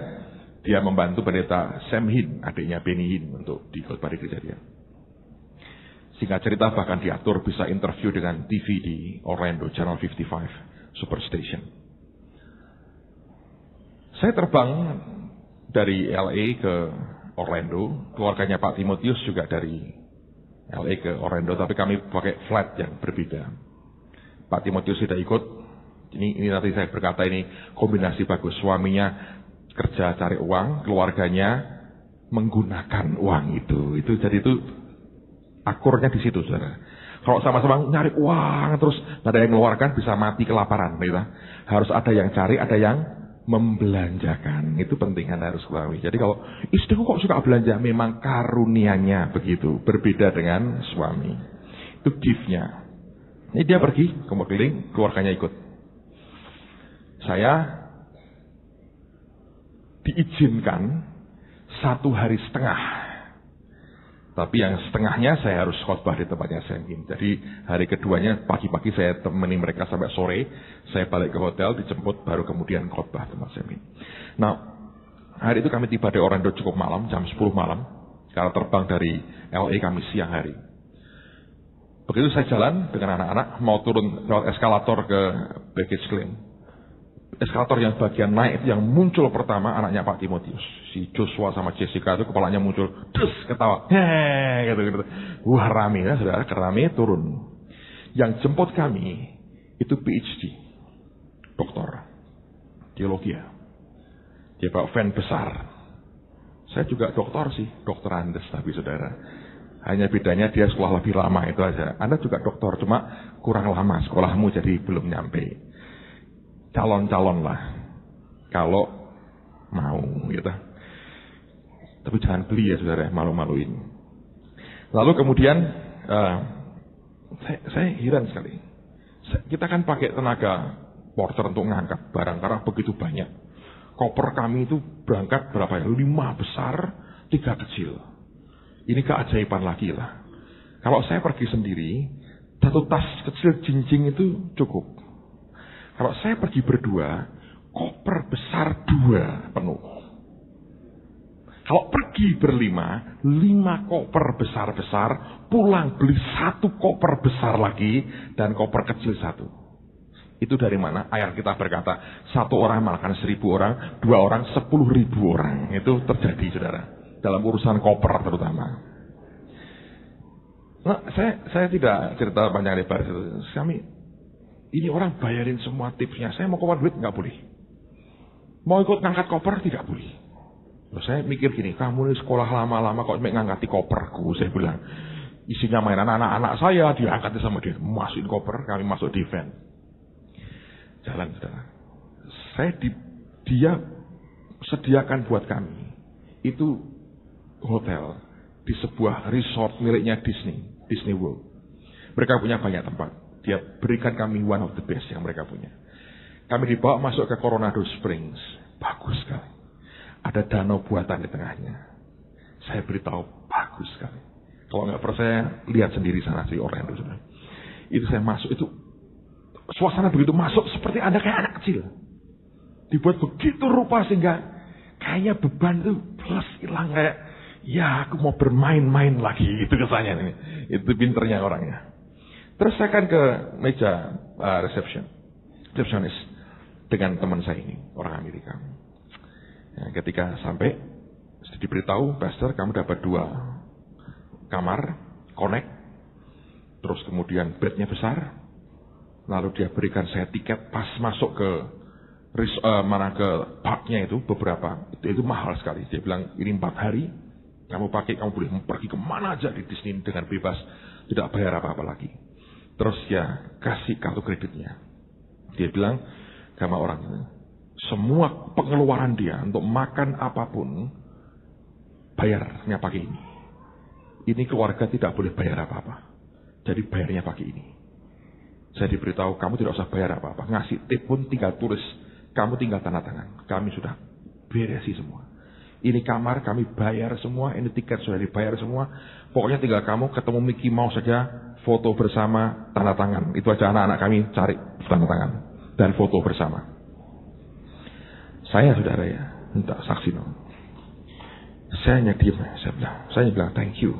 Dia membantu pendeta Sam Hin, adiknya Benny Hin, untuk di khotbah di gereja dia. Singkat cerita bahkan diatur bisa interview dengan TV di Orlando, Channel 55 Superstation. Saya terbang dari LA ke Orlando, keluarganya Pak Timotius juga dari LA ke Orlando, tapi kami pakai flight yang berbeda. Pak Timotius tidak ikut. Ini nanti saya berkata ini kombinasi bagus. Suaminya kerja cari uang, keluarganya menggunakan uang itu. Jadi itu akurnya di situ, saudara. Kalau sama-sama nyari uang terus ada yang mengeluarkan bisa mati kelaparan, gitu. Harus ada yang cari, ada yang membelanjakan. Itu penting Anda harus ketahui. Jadi kalau istriku kok suka belanja, memang karunianya begitu, berbeda dengan suami. Itu gift-nya. Ini dia pergi ke keliling, keluarganya ikut. Saya diizinkan 1 hari setengah. Tapi yang setengahnya saya harus khotbah di tempatnya saya ingin. Jadi hari keduanya pagi-pagi saya temani mereka sampai sore. Saya balik ke hotel, dijemput, baru kemudian khotbah tempat saya ingin. Nah, hari itu kami tiba di Orlando cukup malam, jam 10 malam. Karena terbang dari LA kami siang hari. Begitu saya jalan dengan anak-anak, mau turun lewat eskalator ke baggage claim. Eskalator yang bagian naik yang muncul pertama anaknya Pak Timotius. Si Joshua sama Jessica itu kepalanya muncul, terus ketawa. Gitu. Wah rame ya saudara, rame turun. Yang jemput kami itu PhD, doktor, teologi. Dia bawa van besar. Saya juga doktor sih, dokter Andes tapi saudara. Hanya bedanya dia sekolah lebih lama itu aja. Anda juga doktor, cuma kurang lama sekolahmu jadi belum nyampe. Calon-calon lah, kalau mau gitu. Tapi jangan beli ya saudara, malu-maluin. Lalu kemudian saya heran sekali. Kita kan pakai tenaga porter untuk ngangkat barang karena begitu banyak. Koper kami itu berangkat berapa ya? 5 besar, 3 kecil. Ini keajaiban lagi lah. Kalau saya pergi sendiri, 1 tas kecil jinjing itu cukup. Kalau saya pergi berdua, koper besar 2 penuh. Kalau pergi berlima, 5 koper besar-besar, pulang beli 1 koper besar lagi, dan koper kecil 1. Itu dari mana? Ayat kita berkata, 1 orang makan 1000 orang, 2 orang 10.000 orang. Itu terjadi saudara, dalam urusan koper terutama. Nah, saya tidak cerita panjang lebar. Ini orang bayarin semua tipsnya. Saya mau keluar duit nggak boleh. Mau ikut ngangkat koper tidak boleh. Loh, saya mikir gini, kamu ini sekolah lama-lama kok ngangkati koperku. Saya bilang, isinya mainan anak-anak saya diangkatnya sama dia. Masukin koper, kami masuk di van. Jalan saudara. Dia sediakan buat kami itu hotel di sebuah resort miliknya Disney World. Mereka punya banyak tempat. Dia berikan kami one of the best yang mereka punya. Kami dibawa masuk ke Coronado Springs. Bagus sekali. Ada danau buatan di tengahnya. Saya beritahu, bagus sekali. Kalau nggak percaya, lihat sendiri sana di Orlando. Itu saya masuk, itu suasana begitu masuk seperti Anda kayak anak kecil. Dibuat begitu rupa sehingga kayaknya beban itu plus hilang kayak, ya aku mau bermain-main lagi. Itu kesannya ini. Itu pinternya orangnya. Terus saya kan ke meja resepsionis dengan teman saya ini, orang Amerika. Ya, ketika sampai, diberitahu, Pastor, kamu dapat 2 kamar, connect, terus kemudian bednya besar, lalu dia berikan saya tiket pas masuk ke ke parknya itu beberapa, itu mahal sekali. Dia bilang, ini 4 hari, kamu pakai, kamu boleh pergi kemana aja di Disney dengan bebas, tidak bayar apa-apa lagi. Terus dia kasih kartu kreditnya. Dia bilang sama orang itu, semua pengeluaran dia untuk makan apapun, bayarnya pakai ini. Ini keluarga tidak boleh bayar apa-apa. Jadi bayarnya pakai ini. Saya diberitahu, kamu tidak usah bayar apa-apa. Ngasih tip pun tinggal tulis, kamu tinggal tanda tangan. Kami sudah beresi semua. Ini kamar kami bayar semua, ini tiket sudah dibayar semua. Pokoknya tinggal kamu ketemu Mickey Mouse saja, foto bersama, tanda tangan. Itu aja anak-anak kami cari tanda tangan dan foto bersama. Saya saudara ya, minta saksi dong. Saya hanya diam, saya bilang thank you.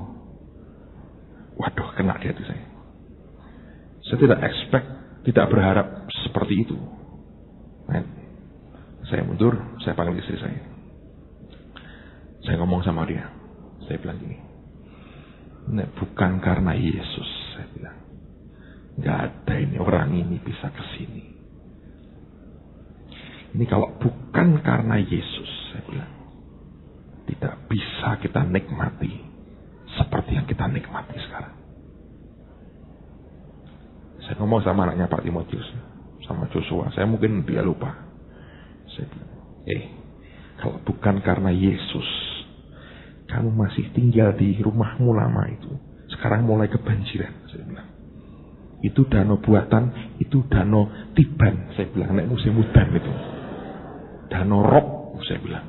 Waduh, kena di hati saya. Saya tidak expect, tidak berharap seperti itu. Saya mundur, saya panggil istri saya. Saya ngomong sama dia. Saya bilang gini. Nek bukan karena Yesus, saya bilang. Gak ada ini orang ini bisa kesini. Ini kalau bukan karena Yesus, saya bilang. Tidak bisa kita nikmati seperti yang kita nikmati sekarang. Saya ngomong sama anaknya Pak Timotius, sama Joshua. Saya mungkin dia lupa. Saya bilang, kalau bukan karena Yesus, kamu masih tinggal di rumahmu lama itu. Sekarang mulai kebanjiran, saya bilang. Itu danau buatan, itu danau tiban, saya bilang. Nek musim udan itu. Danau rob, saya bilang.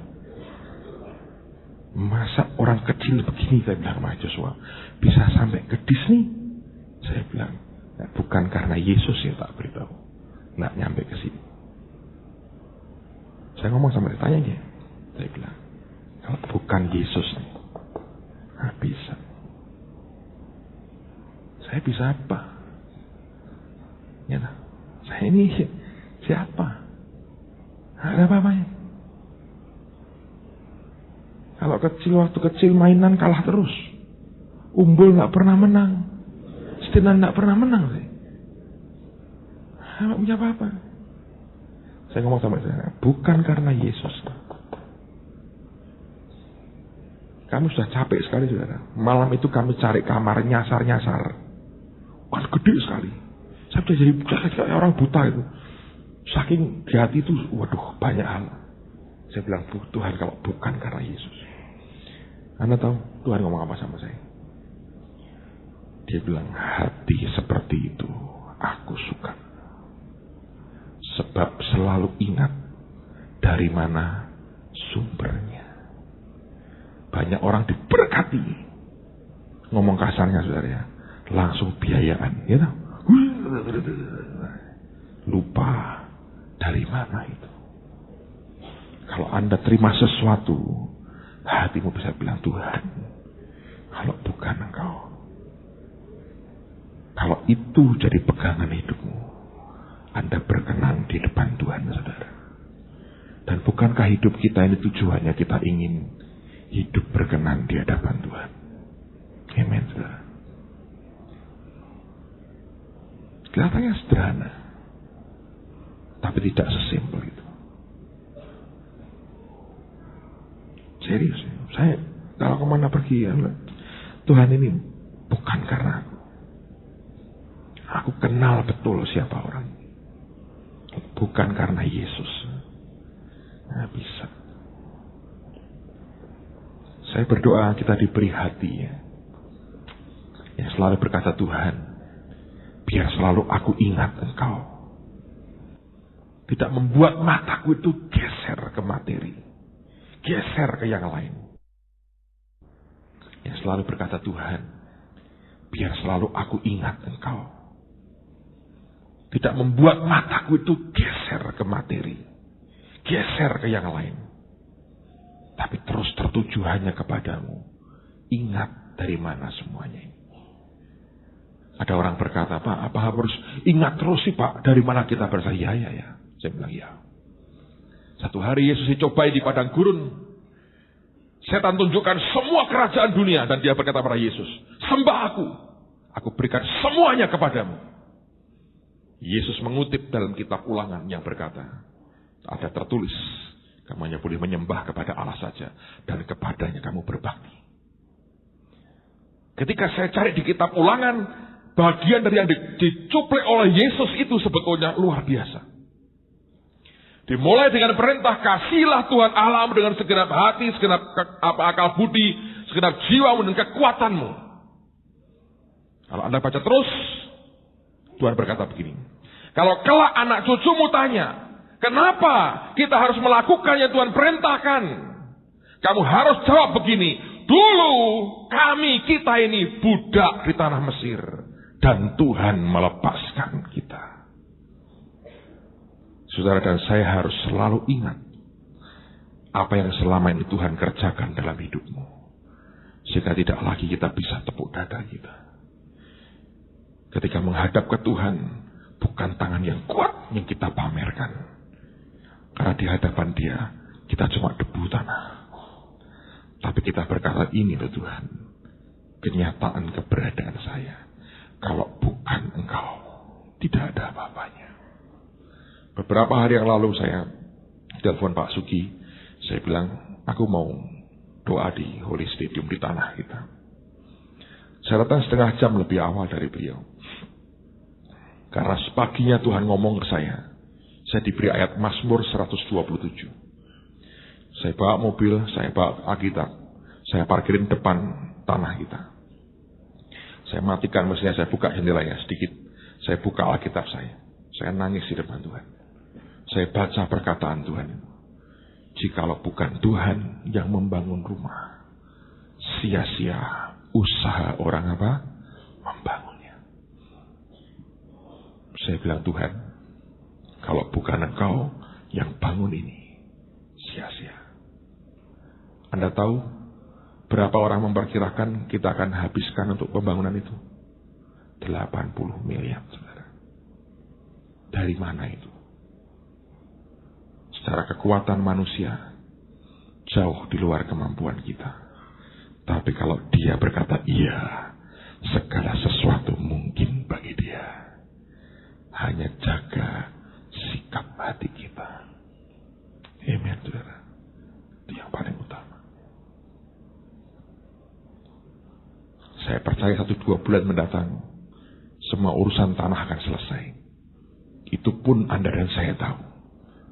Masa orang kecil begini, saya bilang sama Joshua, bisa sampai ke Disney? Saya bilang, bukan karena Yesus yang tak beritahu. Nggak nyampe ke sini. Saya ngomong sama dia, tanya dia. Saya bilang, kalau bukan Yesus nih, nggak bisa. Saya bisa apa? Ya, saya ini siapa? Ada apa-apanya. Kalau kecil, waktu kecil mainan kalah terus. Umbul nggak pernah menang. Setinan nggak pernah menang sih. Nggak punya apa-apa. Saya ngomong sama saya, bukan karena Yesus. Kamu sudah capek sekali, saudara. Malam itu kami cari kamar nyasar-nyasar. Wah, gede sekali. Saya sudah jadi kayak orang buta itu. Saking di hati itu, waduh, banyak hal. Saya bilang, Tuhan, kalau bukan karena Yesus. Anda tahu Tuhan ngomong apa sama saya? Dia bilang, hati seperti itu aku suka. Sebab selalu ingat dari mana sumbernya. Banyak orang diberkati. Ngomong kasarnya, saudara ya. Langsung biayaan. Ya tahu? Lupa dari mana itu. Kalau Anda terima sesuatu, hatimu bisa bilang, Tuhan, kalau bukan Engkau. Kalau itu jadi pegangan hidupmu, Anda berkenan di depan Tuhan, saudara. Dan bukankah hidup kita ini tujuannya kita ingin hidup berkenan di hadapan Tuhan? Amen, saudara. Kelihatannya sederhana, tapi tidak sesimpel itu. Serius, saya kalau kemana pergi, ya, Tuhan ini bukan karena aku. Aku kenal betul siapa orang. Bukan karena Yesus. Nggak bisa. Saya berdoa kita diberi hati ya, yang selalu berkata, Tuhan, biar selalu aku ingat Engkau. Tidak membuat mataku itu geser ke materi. Geser ke yang lain. Yang selalu berkata, Tuhan, biar selalu aku ingat Engkau. Tidak membuat mataku itu geser ke materi. Geser ke yang lain. Tapi terus tertuju hanya kepadamu. Ingat dari mana semuanya ini. Ada orang berkata, Pak, apa harus ingat terus sih Pak, dari mana kita berasal? Ya. Saya bilang ya. Satu hari Yesus dicobai di padang gurun. Setan tunjukkan semua kerajaan dunia. Dan dia berkata pada Yesus, sembah aku. Aku berikan semuanya kepadamu. Yesus mengutip dalam kitab Ulangan yang berkata, ada tertulis, kamu hanya boleh menyembah kepada Allah saja. Dan kepadanya kamu berbakti. Ketika saya cari di kitab Ulangan, bagian dari yang dicuplai oleh Yesus itu sebetulnya luar biasa. Dimulai dengan perintah, kasihlah Tuhan Allahmu dengan segenap hati, segenap akal budi, segenap jiwamu dan kekuatanmu. Kalau Anda baca terus, Tuhan berkata begini, kalau kelak anak cucumu tanya, kenapa kita harus melakukan yang Tuhan perintahkan? Kamu harus jawab begini, dulu kita ini budak di tanah Mesir. Dan Tuhan melepaskan kita. Saudara dan saya harus selalu ingat apa yang selama ini Tuhan kerjakan dalam hidupmu. Sehingga tidak lagi kita bisa tepuk dada kita. Ketika menghadap ke Tuhan, bukan tangan yang kuat yang kita pamerkan. Karena di hadapan Dia, kita cuma debu tanah. Tapi kita berkata, ini loh Tuhan, kenyataan keberadaan saya. Kalau bukan Engkau, tidak ada apa-apanya. Beberapa hari yang lalu saya telepon Pak Sugi. Saya bilang, aku mau doa di Holy Stadium di tanah kita. Saya datang setengah jam lebih awal dari beliau. Karena paginya Tuhan ngomong ke saya diberi ayat Mazmur 127. Saya bawa mobil, saya bawa Alkitab, saya parkirin depan tanah kita. Saya matikan mesinnya, saya buka jendelanya sedikit. Saya buka Alkitab saya nangis di depan Tuhan. Saya baca perkataan Tuhan. Jikalau bukan Tuhan yang membangun rumah, sia-sia usaha orang apa? Membangunnya. Saya bilang, Tuhan, kalau bukan Engkau yang bangun ini, sia-sia. Anda tahu berapa orang memperkirakan kita akan habiskan untuk pembangunan itu? 80 miliar, saudara. Dari mana itu? Secara kekuatan manusia, jauh di luar kemampuan kita. Tapi kalau Dia berkata iya, segala sesuatu mungkin bagi Dia. Hanya jaga sikap hati kita. Amen, saudara. Itu yang paling utama. Saya percaya 1-2 bulan mendatang, semua urusan tanah akan selesai. Itu pun Anda dan saya tahu.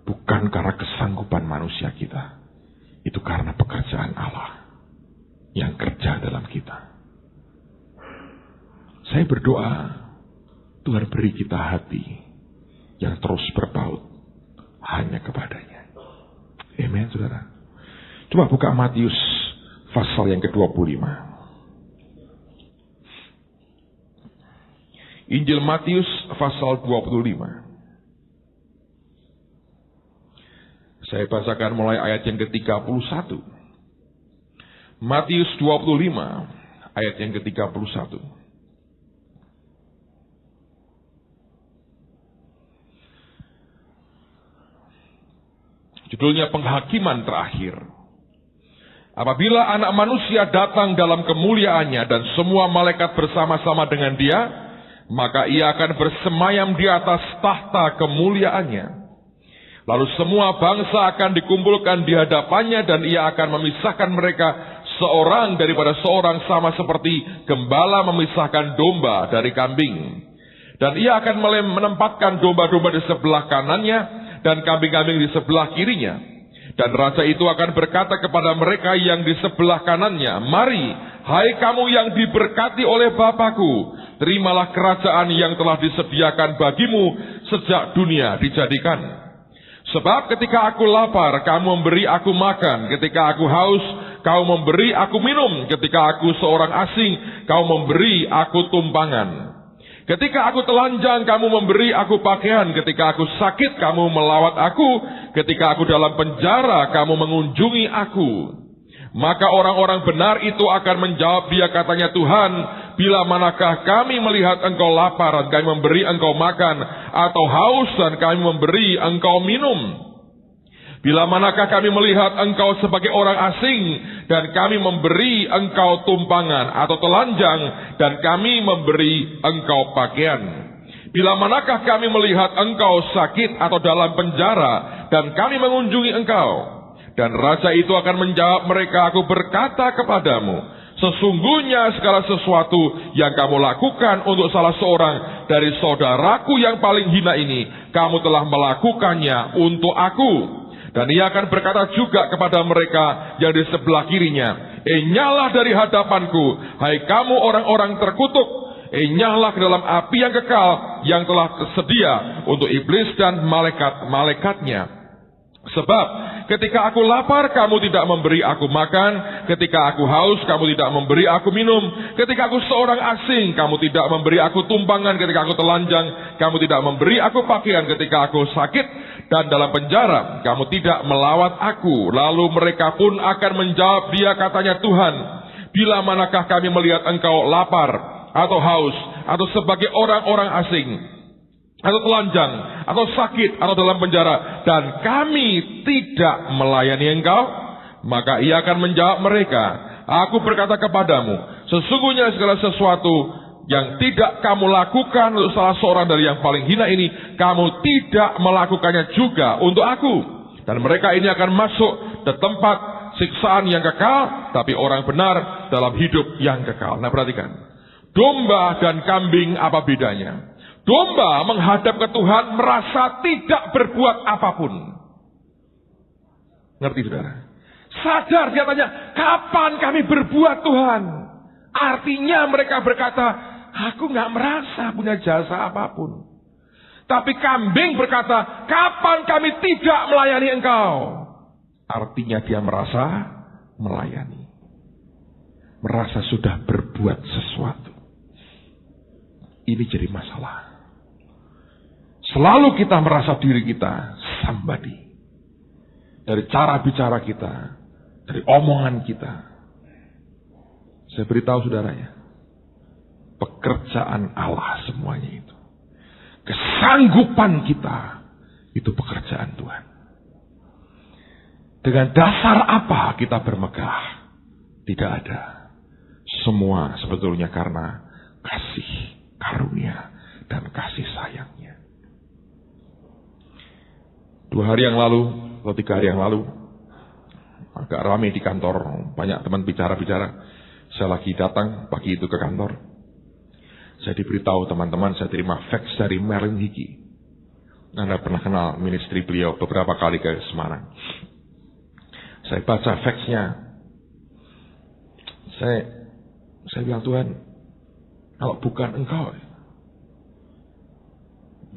Bukan karena kesanggupan manusia kita. Itu karena pekerjaan Allah yang kerja dalam kita. Saya berdoa, Tuhan beri kita hati yang terus berpaut hanya kepadanya. Amen, saudara. Coba buka Matius pasal yang ke-25. Injil Matius pasal 25. Saya bacakan mulai ayat yang ke-31. Matius 25 ayat yang ke-31. Judulnya penghakiman terakhir. Apabila Anak Manusia datang dalam kemuliaannya dan semua malaikat bersama-sama dengan Dia, maka Ia akan bersemayam di atas tahta kemuliaannya. Lalu semua bangsa akan dikumpulkan di hadapannya dan Ia akan memisahkan mereka seorang daripada seorang, sama seperti gembala memisahkan domba dari kambing. Dan Ia akan menempatkan domba-domba di sebelah kanannya dan kambing-kambing di sebelah kirinya. Dan Raja itu akan berkata kepada mereka yang di sebelah kanannya, mari, hai kamu yang diberkati oleh Bapa-Ku, terimalah kerajaan yang telah disediakan bagimu sejak dunia dijadikan. Sebab ketika aku lapar, kamu memberi aku makan. Ketika aku haus, kau memberi aku minum. Ketika aku seorang asing, kau memberi aku tumpangan. Ketika aku telanjang, kamu memberi aku pakaian. Ketika aku sakit, kamu melawat aku. Ketika aku dalam penjara, kamu mengunjungi aku. Maka orang-orang benar itu akan menjawab Dia, katanya, Tuhan, bila manakah kami melihat Engkau lapar dan kami memberi Engkau makan, atau haus dan kami memberi Engkau minum? Bila manakah kami melihat Engkau sebagai orang asing dan kami memberi Engkau tumpangan, atau telanjang dan kami memberi Engkau pakaian? Bila manakah kami melihat Engkau sakit atau dalam penjara dan kami mengunjungi Engkau? Dan Raja itu akan menjawab mereka, aku berkata kepadamu, sesungguhnya segala sesuatu yang kamu lakukan untuk salah seorang dari saudaraku yang paling hina ini, kamu telah melakukannya untuk aku. Dan Ia akan berkata juga kepada mereka yang di sebelah kirinya, enyahlah dari hadapanku, hai kamu orang-orang terkutuk, enyahlah ke dalam api yang kekal yang telah tersedia untuk iblis dan malaikat-malaikatnya. Sebab ketika aku lapar, kamu tidak memberi aku makan. Ketika aku haus, kamu tidak memberi aku minum. Ketika aku seorang asing, kamu tidak memberi aku tumpangan. Ketika aku telanjang, kamu tidak memberi aku pakaian. Ketika aku sakit dan dalam penjara, kamu tidak melawat aku. Lalu mereka pun akan menjawab Dia, katanya, Tuhan, bila manakah kami melihat Engkau lapar atau haus atau sebagai orang-orang asing, atau telanjang, atau sakit, atau dalam penjara, dan kami tidak melayani Engkau? Maka ia akan menjawab mereka, aku berkata kepadamu, sesungguhnya segala sesuatu yang tidak kamu lakukan untuk salah seorang dari yang paling hina ini, kamu tidak melakukannya juga untuk aku. Dan mereka ini akan masuk ke tempat siksaan yang kekal, tapi orang benar dalam hidup yang kekal. Nah, perhatikan. Domba dan kambing apa bedanya? Domba menghadap ke Tuhan merasa tidak berbuat apapun. Ngerti, saudara? Sadar, dia tanya, kapan kami berbuat, Tuhan? Artinya mereka berkata, aku nggak merasa punya jasa apapun. Tapi kambing berkata, kapan kami tidak melayani engkau? Artinya dia merasa melayani. Merasa sudah berbuat sesuatu. Ini jadi masalah. Selalu kita merasa diri kita somebody. Dari cara bicara kita, dari omongan kita. Saya beritahu saudara ya, pekerjaan Allah semuanya itu. Kesanggupan kita, itu pekerjaan Tuhan. Dengan dasar apa kita bermegah? Tidak ada. Semua sebetulnya karena kasih karunia dan kasih sayangnya. 2 hari yang lalu, atau 3 hari yang lalu, agak ramai di kantor, banyak teman bicara-bicara. Saya lagi datang pagi itu ke kantor. Saya diberitahu teman-teman, saya terima fax dari Merlin Hickey. Anda pernah kenal ministry beliau beberapa kali ke Semarang. Saya baca faxnya. Saya bilang, Tuhan, kalau bukan engkau,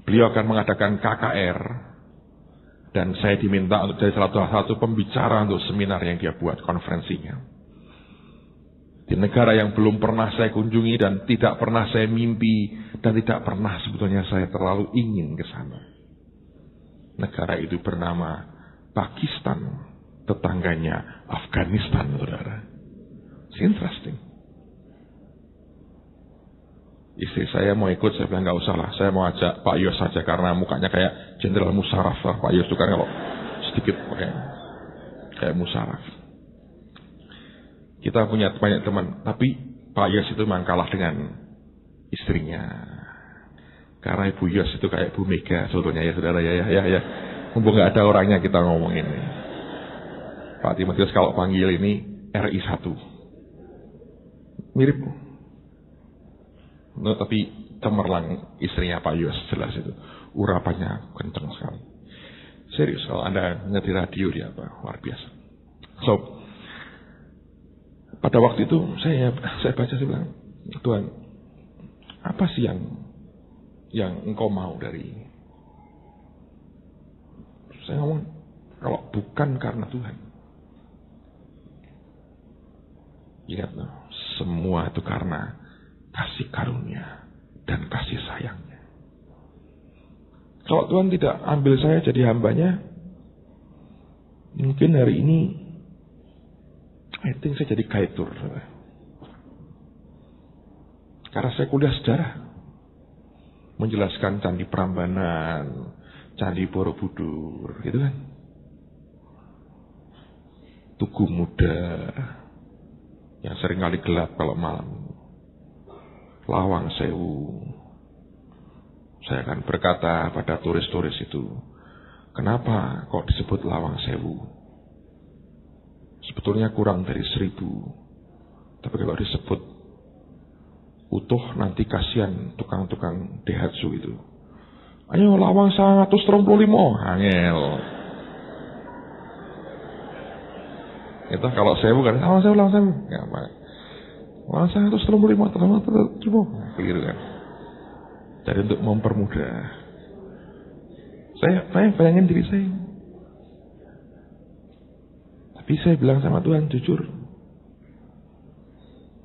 beliau akan mengadakan KKR. Dan saya diminta untuk jadi salah satu pembicara untuk seminar yang dia buat, konferensinya. Di negara yang belum pernah saya kunjungi dan tidak pernah saya mimpi dan tidak pernah sebetulnya saya terlalu ingin ke sana. Negara itu bernama Pakistan, tetangganya Afghanistan, saudara. It's interesting. Istri saya mau ikut, saya bilang nggak usah lah, saya mau ajak Pak Yos saja karena mukanya kayak Jenderal Musharraf lah. Pak Yos itu kan kalau sedikit kayak Musharraf. Kita punya banyak teman, tapi Pak Yos itu memang kalah dengan istrinya. Karena Ibu Yos itu kayak Bu Mega sebetulnya ya saudara ya. Mumpung nggak ada orangnya kita ngomongin ini. Pak Timotius kalau panggil ini RI 1. Mirip. No, tapi cemerlang istrinya Pak Yos jelas itu. Urapannya kenceng sekali. Serius kalau Anda ngerti radio dia apa luar biasa. So pada waktu itu saya baca, saya bilang, Tuhan, apa sih yang engkau mau dari? Saya ngomong, kalau bukan karena Tuhan. Ingat loh, semua itu karena kasih karunia dan kasih sayangnya. Kalau Tuhan tidak ambil saya jadi hambanya, mungkin hari ini I think saya jadi kaitur. Karena saya kuliah sejarah, menjelaskan Candi Prambanan, Candi Borobudur, gitu kan. Tugu Muda yang seringkali gelap kalau malam. Lawang Sewu. Saya akan berkata pada turis-turis itu, kenapa kok disebut Lawang Sewu? Sebetulnya kurang dari 1000. Tapi kalau disebut utuh nanti kasihan tukang-tukang Daihatsu itu. Ayo Lawang 135, angel. Itu kalau Sewu kan, Lawang Sewu. Ya, Lawang 135, keliru kan. Jadi untuk mempermudah. Saya bayangin diri saya. Tapi saya bilang sama Tuhan jujur,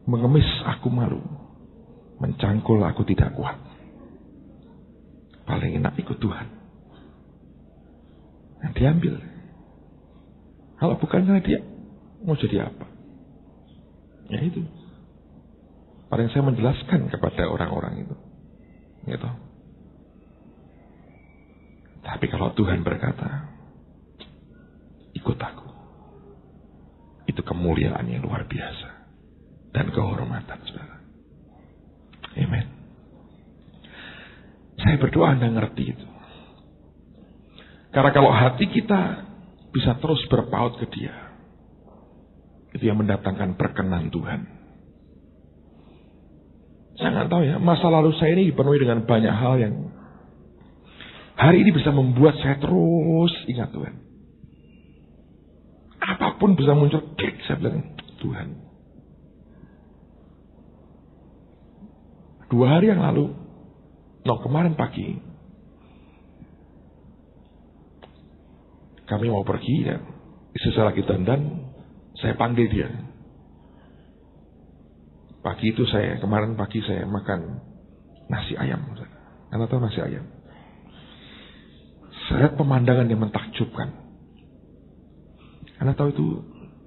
mengemis aku malu, mencangkul aku tidak kuat. Paling enak ikut Tuhan. Nah, diambil. Kalau bukan karena dia, mau jadi apa? Ya itu. Paling saya menjelaskan kepada orang-orang itu. Gitu. Tapi kalau Tuhan berkata, ikut aku. Itu kemuliaan yang luar biasa. Dan kehormatan, saudara. Amen. Saya berdoa Anda ngerti itu. Karena kalau hati kita bisa terus berpaut ke Dia, itu yang mendatangkan perkenan Tuhan. Saya nggak tahu ya, masa lalu saya ini dipenuhi dengan banyak hal yang hari ini bisa membuat saya terus ingat Tuhan. Apapun bisa muncul, klik, saya bilang, Tuhan. 2 hari yang lalu, kemarin pagi, kami mau pergi ya, istri saya lagi dandan, saya panggil dia. Kemarin pagi saya makan nasi ayam. Anda tahu nasi ayam? Saya lihat pemandangan yang mentakjubkan. Anda tahu itu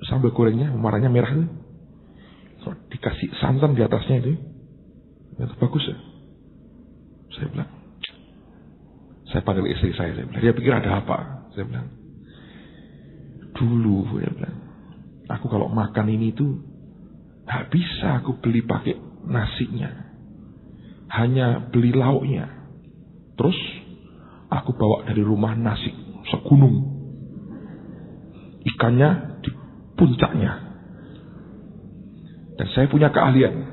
sambal gorengnya, warnanya merah itu? Dikasih santan di atasnya itu. Itu bagus ya. Saya bilang, saya panggil istri saya bilang, dia pikir ada apa? Saya bilang, dulu, dia bilang, aku kalau makan ini tuh gak bisa aku beli pakai nasinya, hanya beli lauknya. Terus aku bawa dari rumah nasi segunung, ikannya di puncaknya. Dan saya punya keahlian,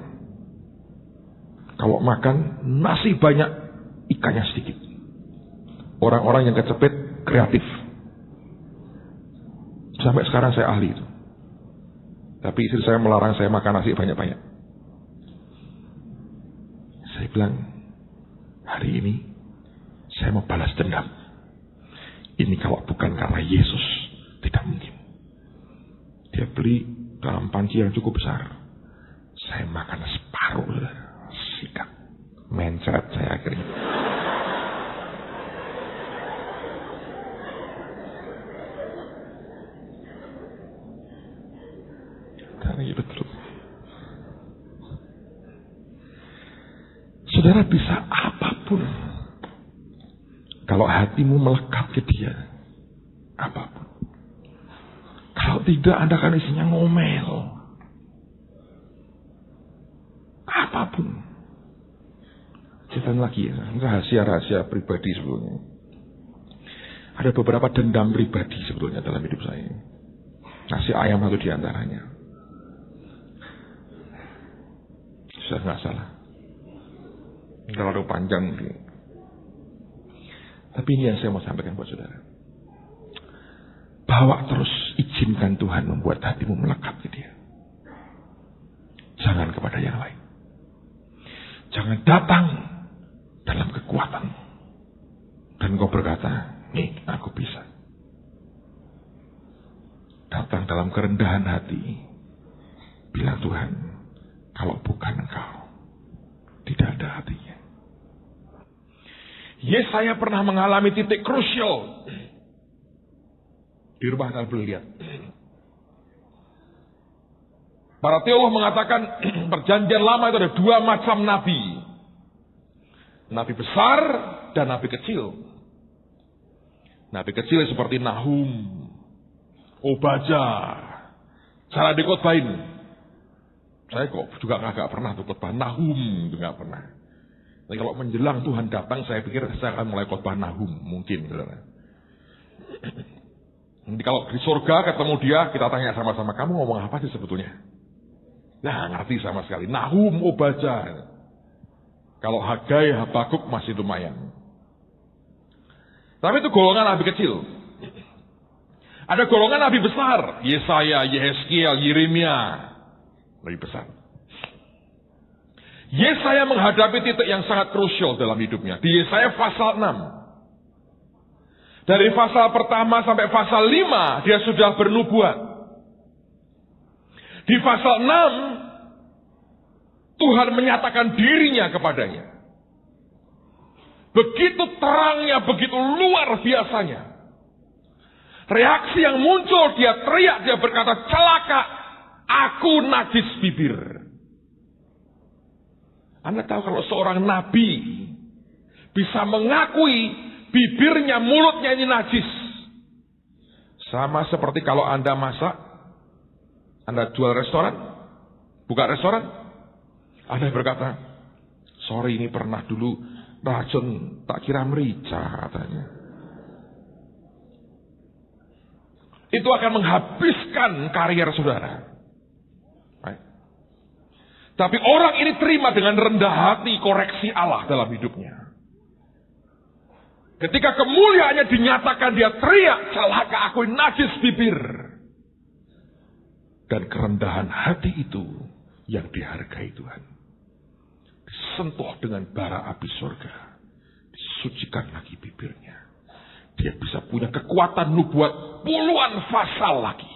kalau makan nasi banyak, ikannya sedikit. Orang-orang yang kecepet kreatif. Sampai sekarang saya ahli itu. Tapi istri saya melarang saya makan nasi banyak-banyak. Saya bilang, hari ini saya mau balas dendam. Ini kalau bukan karena Yesus, tidak mungkin. Dia beli dalam panci yang cukup besar. Saya makan separuh. Sikat. Mencret saya akhirnya. Karena betul. Saudara bisa apapun. Kalau hatimu melekat ke Dia. Apapun. Kalau tidak, Anda akan isinya ngomel. Apapun. Cerita lagi ya, rahasia-rahasia pribadi sebetulnya. Ada beberapa dendam pribadi sebetulnya dalam hidup saya. Nasi ayam satu di antaranya. Sudah nggak salah. Terlalu panjang. Tapi ini yang saya mau sampaikan buat saudara. Bawa terus, izinkan Tuhan membuat hatimu melekat ke Dia. Jangan kepada yang lain. Jangan datang dalam kekuatan. Dan kau berkata, nih aku bisa. Datang dalam kerendahan hati. Bilang Tuhan, kalau bukan Engkau, tidak ada hatinya. Yesaya pernah mengalami titik krusial. Di rumah Anda boleh lihat. Para teolog mengatakan perjanjian lama itu ada 2 macam nabi. Nabi besar dan nabi kecil. Nabi kecil seperti Nahum, Obadjah, cara dikotbahin. Saya kok juga gak pernah tuh khotbah Nahum, itu gak pernah. Tapi kalau menjelang Tuhan datang, saya pikir saya akan mulai khotbah Nahum, mungkin. Nanti kalau di surga ketemu dia, kita tanya sama-sama, kamu ngomong apa sih sebetulnya? Nah, ngerti sama sekali. Nahum, Obadjah. Kalau Hagai, Habakuk masih lumayan. Tapi itu golongan nabi kecil. Ada golongan nabi besar. Yesaya, Yehezkiel, Yeremia. Lebih besar. Yesaya menghadapi titik yang sangat krusial dalam hidupnya. Di Yesaya pasal 6. Dari pasal pertama sampai pasal 5, dia sudah bernubuat. Di pasal 6, Tuhan menyatakan dirinya kepadanya. Begitu terangnya, begitu luar biasanya. Reaksi yang muncul, dia teriak, dia berkata, celaka, aku najis bibir. Anda tahu kalau seorang nabi bisa mengakui bibirnya, mulutnya ini najis. Sama seperti kalau Anda masak, Anda jual restoran? Buka restoran? Anda berkata, sorry ini pernah dulu racun tak kira merica katanya. Itu akan menghabiskan karier saudara. Baik. Tapi orang ini terima dengan rendah hati koreksi Allah dalam hidupnya. Ketika kemuliaannya dinyatakan, dia teriak, celaka aku najis bibir. Dan kerendahan hati itu yang dihargai Tuhan. Disentuh dengan bara api surga. Disucikan lagi bibirnya. Dia bisa punya kekuatan nubuat puluhan pasal lagi.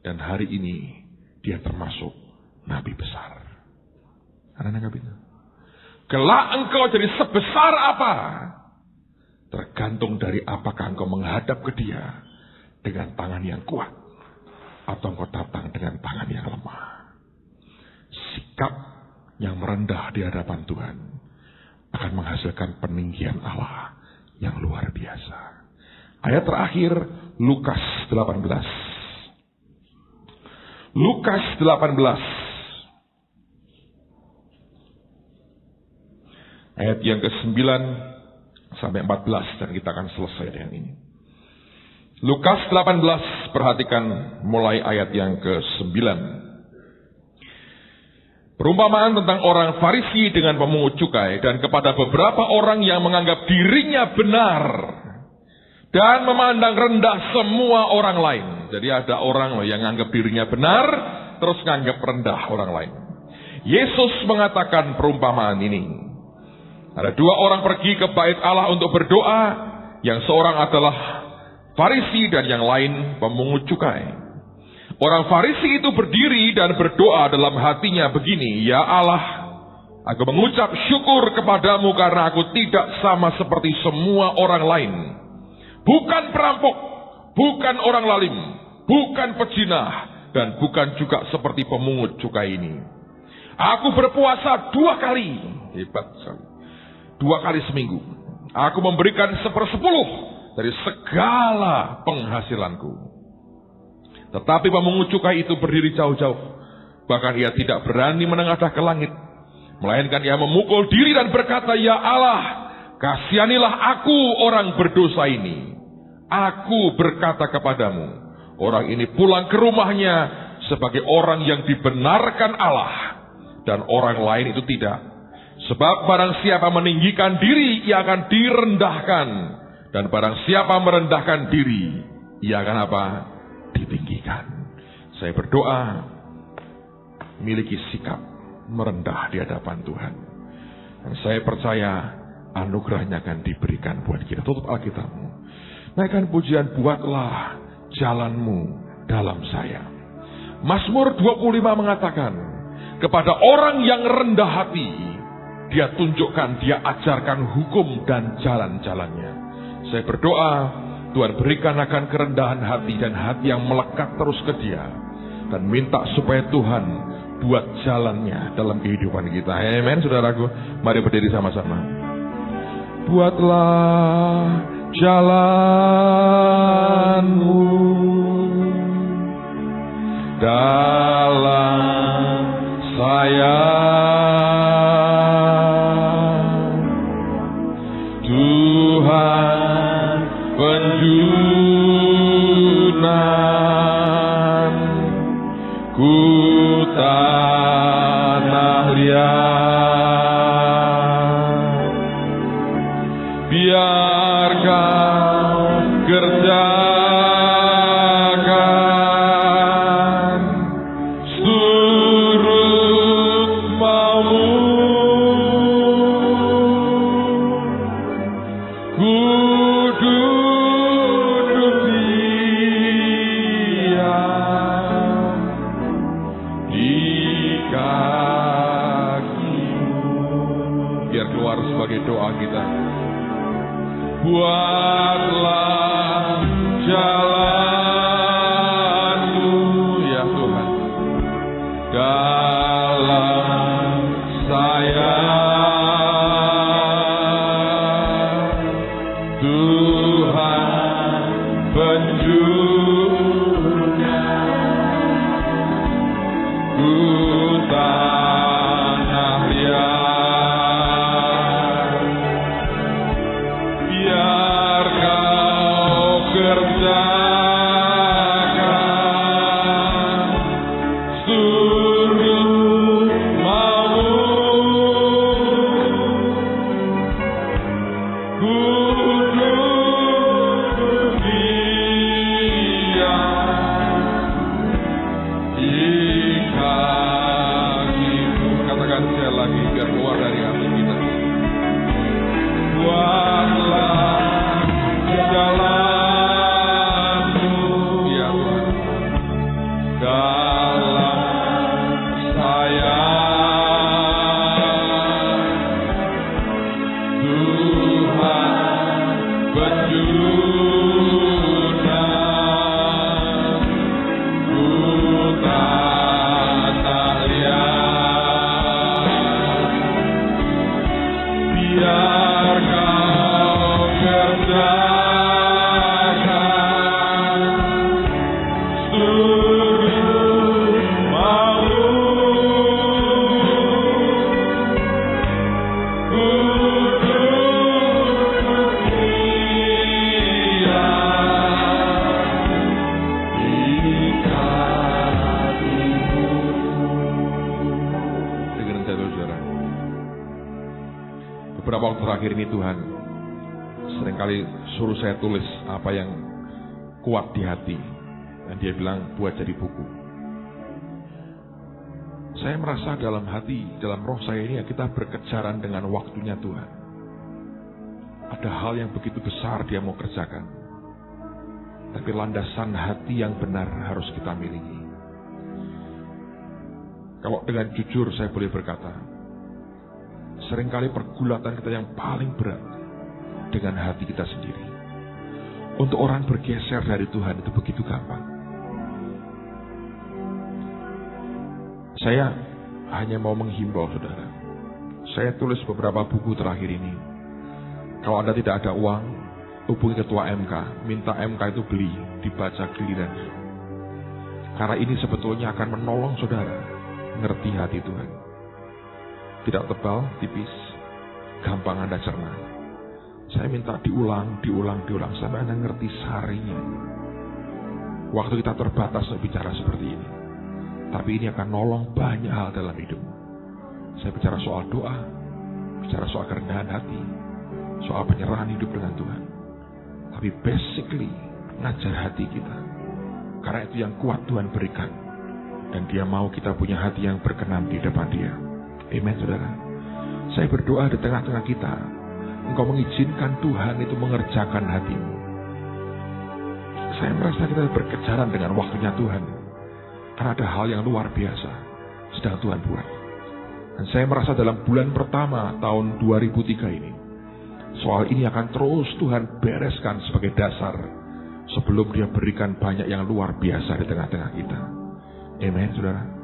Dan hari ini dia termasuk nabi besar. Anda anggap itu? Kelak engkau jadi sebesar apa? Tergantung dari apakah engkau menghadap ke dia dengan tangan yang kuat. Atau engkau datang dengan tangan yang lemah. Sikap yang merendah di hadapan Tuhan akan menghasilkan peninggian Allah yang luar biasa. Ayat terakhir, Lukas 18. Lukas 18. Ayat yang ke-9 sampai 14, dan kita akan selesai dengan ini. Lukas 18, perhatikan mulai ayat yang ke-9. Perumpamaan tentang orang Farisi dengan pemungut cukai dan kepada beberapa orang yang menganggap dirinya benar dan memandang rendah semua orang lain. Jadi ada orang yang menganggap dirinya benar terus menganggap rendah orang lain. Yesus mengatakan perumpamaan ini. Ada dua orang pergi ke bait Allah untuk berdoa, yang seorang adalah Farisi dan yang lain pemungut cukai. Orang Farisi itu berdiri dan berdoa dalam hatinya begini, ya Allah, aku mengucap syukur kepadamu karena aku tidak sama seperti semua orang lain. Bukan perampok, bukan orang lalim, bukan pejinah, dan bukan juga seperti pemungut cukai ini. Aku berpuasa 2 kali, hebat sekali, 2 kali seminggu. Aku memberikan 1/10 dari segala penghasilanku. Tetapi pemungut cukai itu berdiri jauh-jauh. Bahkan ia tidak berani menengadah ke langit. Melainkan ia memukul diri dan berkata, ya Allah, kasihanilah aku orang berdosa ini. Aku berkata kepadamu, orang ini pulang ke rumahnya sebagai orang yang dibenarkan Allah. Dan orang lain itu tidak. Sebab barang siapa meninggikan diri, ia akan direndahkan. Dan barang siapa merendahkan diri, ia akan apa? Ditinggikan. Saya berdoa miliki sikap merendah di hadapan Tuhan. Dan saya percaya anugerahnya akan diberikan buat kita. Tutup Alkitabmu. Naikkan pujian, buatlah jalanmu dalam saya. Mazmur 25 mengatakan, kepada orang yang rendah hati, dia tunjukkan, dia ajarkan hukum dan jalan-jalannya. Saya berdoa, Tuhan berikan akan kerendahan hati dan hati yang melekat terus ke dia. Dan minta supaya Tuhan buat jalannya dalam kehidupan kita. Amin, saudaraku. Mari berdiri sama-sama. Buatlah jalanmu dalam saya. Tuhan penjunan ku tanah liat, biar kau kerjakan surut maumu. Ku duduk diam di kakimu. Biar keluar sebagai doa kita. Buatlah jalanmu, ya Tuhan, dalam saya. Tuhan penjunan tanah liat, biar kau kerjakan seluruh maumu. Ku duduk diam di kakimu. Katakan sekali lagi biar keluar dari hati kita. Buatlah jalanmu, ya Tuhan, dalam sayang. Tuhan penjunan ku tanah liat, biar kau kerjakan seluruh maumu. Ku duduk diam di kakimu. Dengerin saya dulu, saudara. Beberapa waktu terakhir ini Tuhan seringkali suruh saya tulis apa yang kuat di hati, dan dia bilang buat jadi buku. Saya merasa dalam hati, dalam roh saya ini, kita berkejaran dengan waktunya Tuhan. Ada hal yang begitu besar dia mau kerjakan, tapi landasan hati yang benar harus kita miliki. Kalau dengan jujur saya boleh berkata, seringkali pergulatan kita yang paling berat dengan hati kita sendiri. Untuk orang bergeser dari Tuhan itu begitu gampang. Saya hanya mau menghimbau saudara. Saya tulis beberapa buku terakhir ini. Kalau Anda tidak ada uang, hubungi ketua MK, minta MK itu beli, dibaca giliran. Karena ini sebetulnya akan menolong saudara ngerti hati Tuhan. Tidak tebal, tipis, gampang Anda cerna. Saya minta diulang sampai Anda ngerti sarinya. Waktu kita terbatas untuk bicara seperti ini, tapi ini akan nolong banyak hal dalam hidup. Saya bicara soal doa, bicara soal kerendahan hati, soal penyerahan hidup dengan Tuhan. Tapi basically ngajar hati kita. Karena itu yang kuat Tuhan berikan, dan Dia mau kita punya hati yang berkenan di depan Dia. Amen, saudara. Saya berdoa di tengah-tengah kita, Engkau mengizinkan Tuhan itu mengerjakan hatimu. Saya merasa kita berkejaran dengan waktunya Tuhan, karena ada hal yang luar biasa sedang Tuhan buat. Dan saya merasa dalam bulan pertama tahun 2003 ini, soal ini akan terus Tuhan bereskan sebagai dasar sebelum Dia berikan banyak yang luar biasa di tengah-tengah kita. Amen, saudara.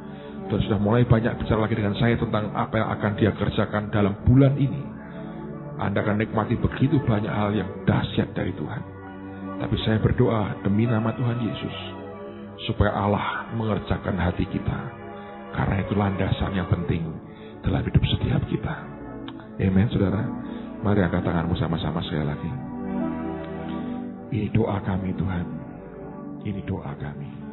Tuhan sudah mulai banyak bicara lagi dengan saya tentang apa yang akan Dia kerjakan dalam bulan ini. Anda akan nikmati begitu banyak hal yang dahsyat dari Tuhan. Tapi saya berdoa demi nama Tuhan Yesus, supaya Allah mengerjakan hati kita. Karena itu landasan yang penting dalam hidup setiap kita. Amen, saudara. Mari angkat tanganmu sama-sama sekali lagi. Ini doa kami Tuhan. Ini doa kami.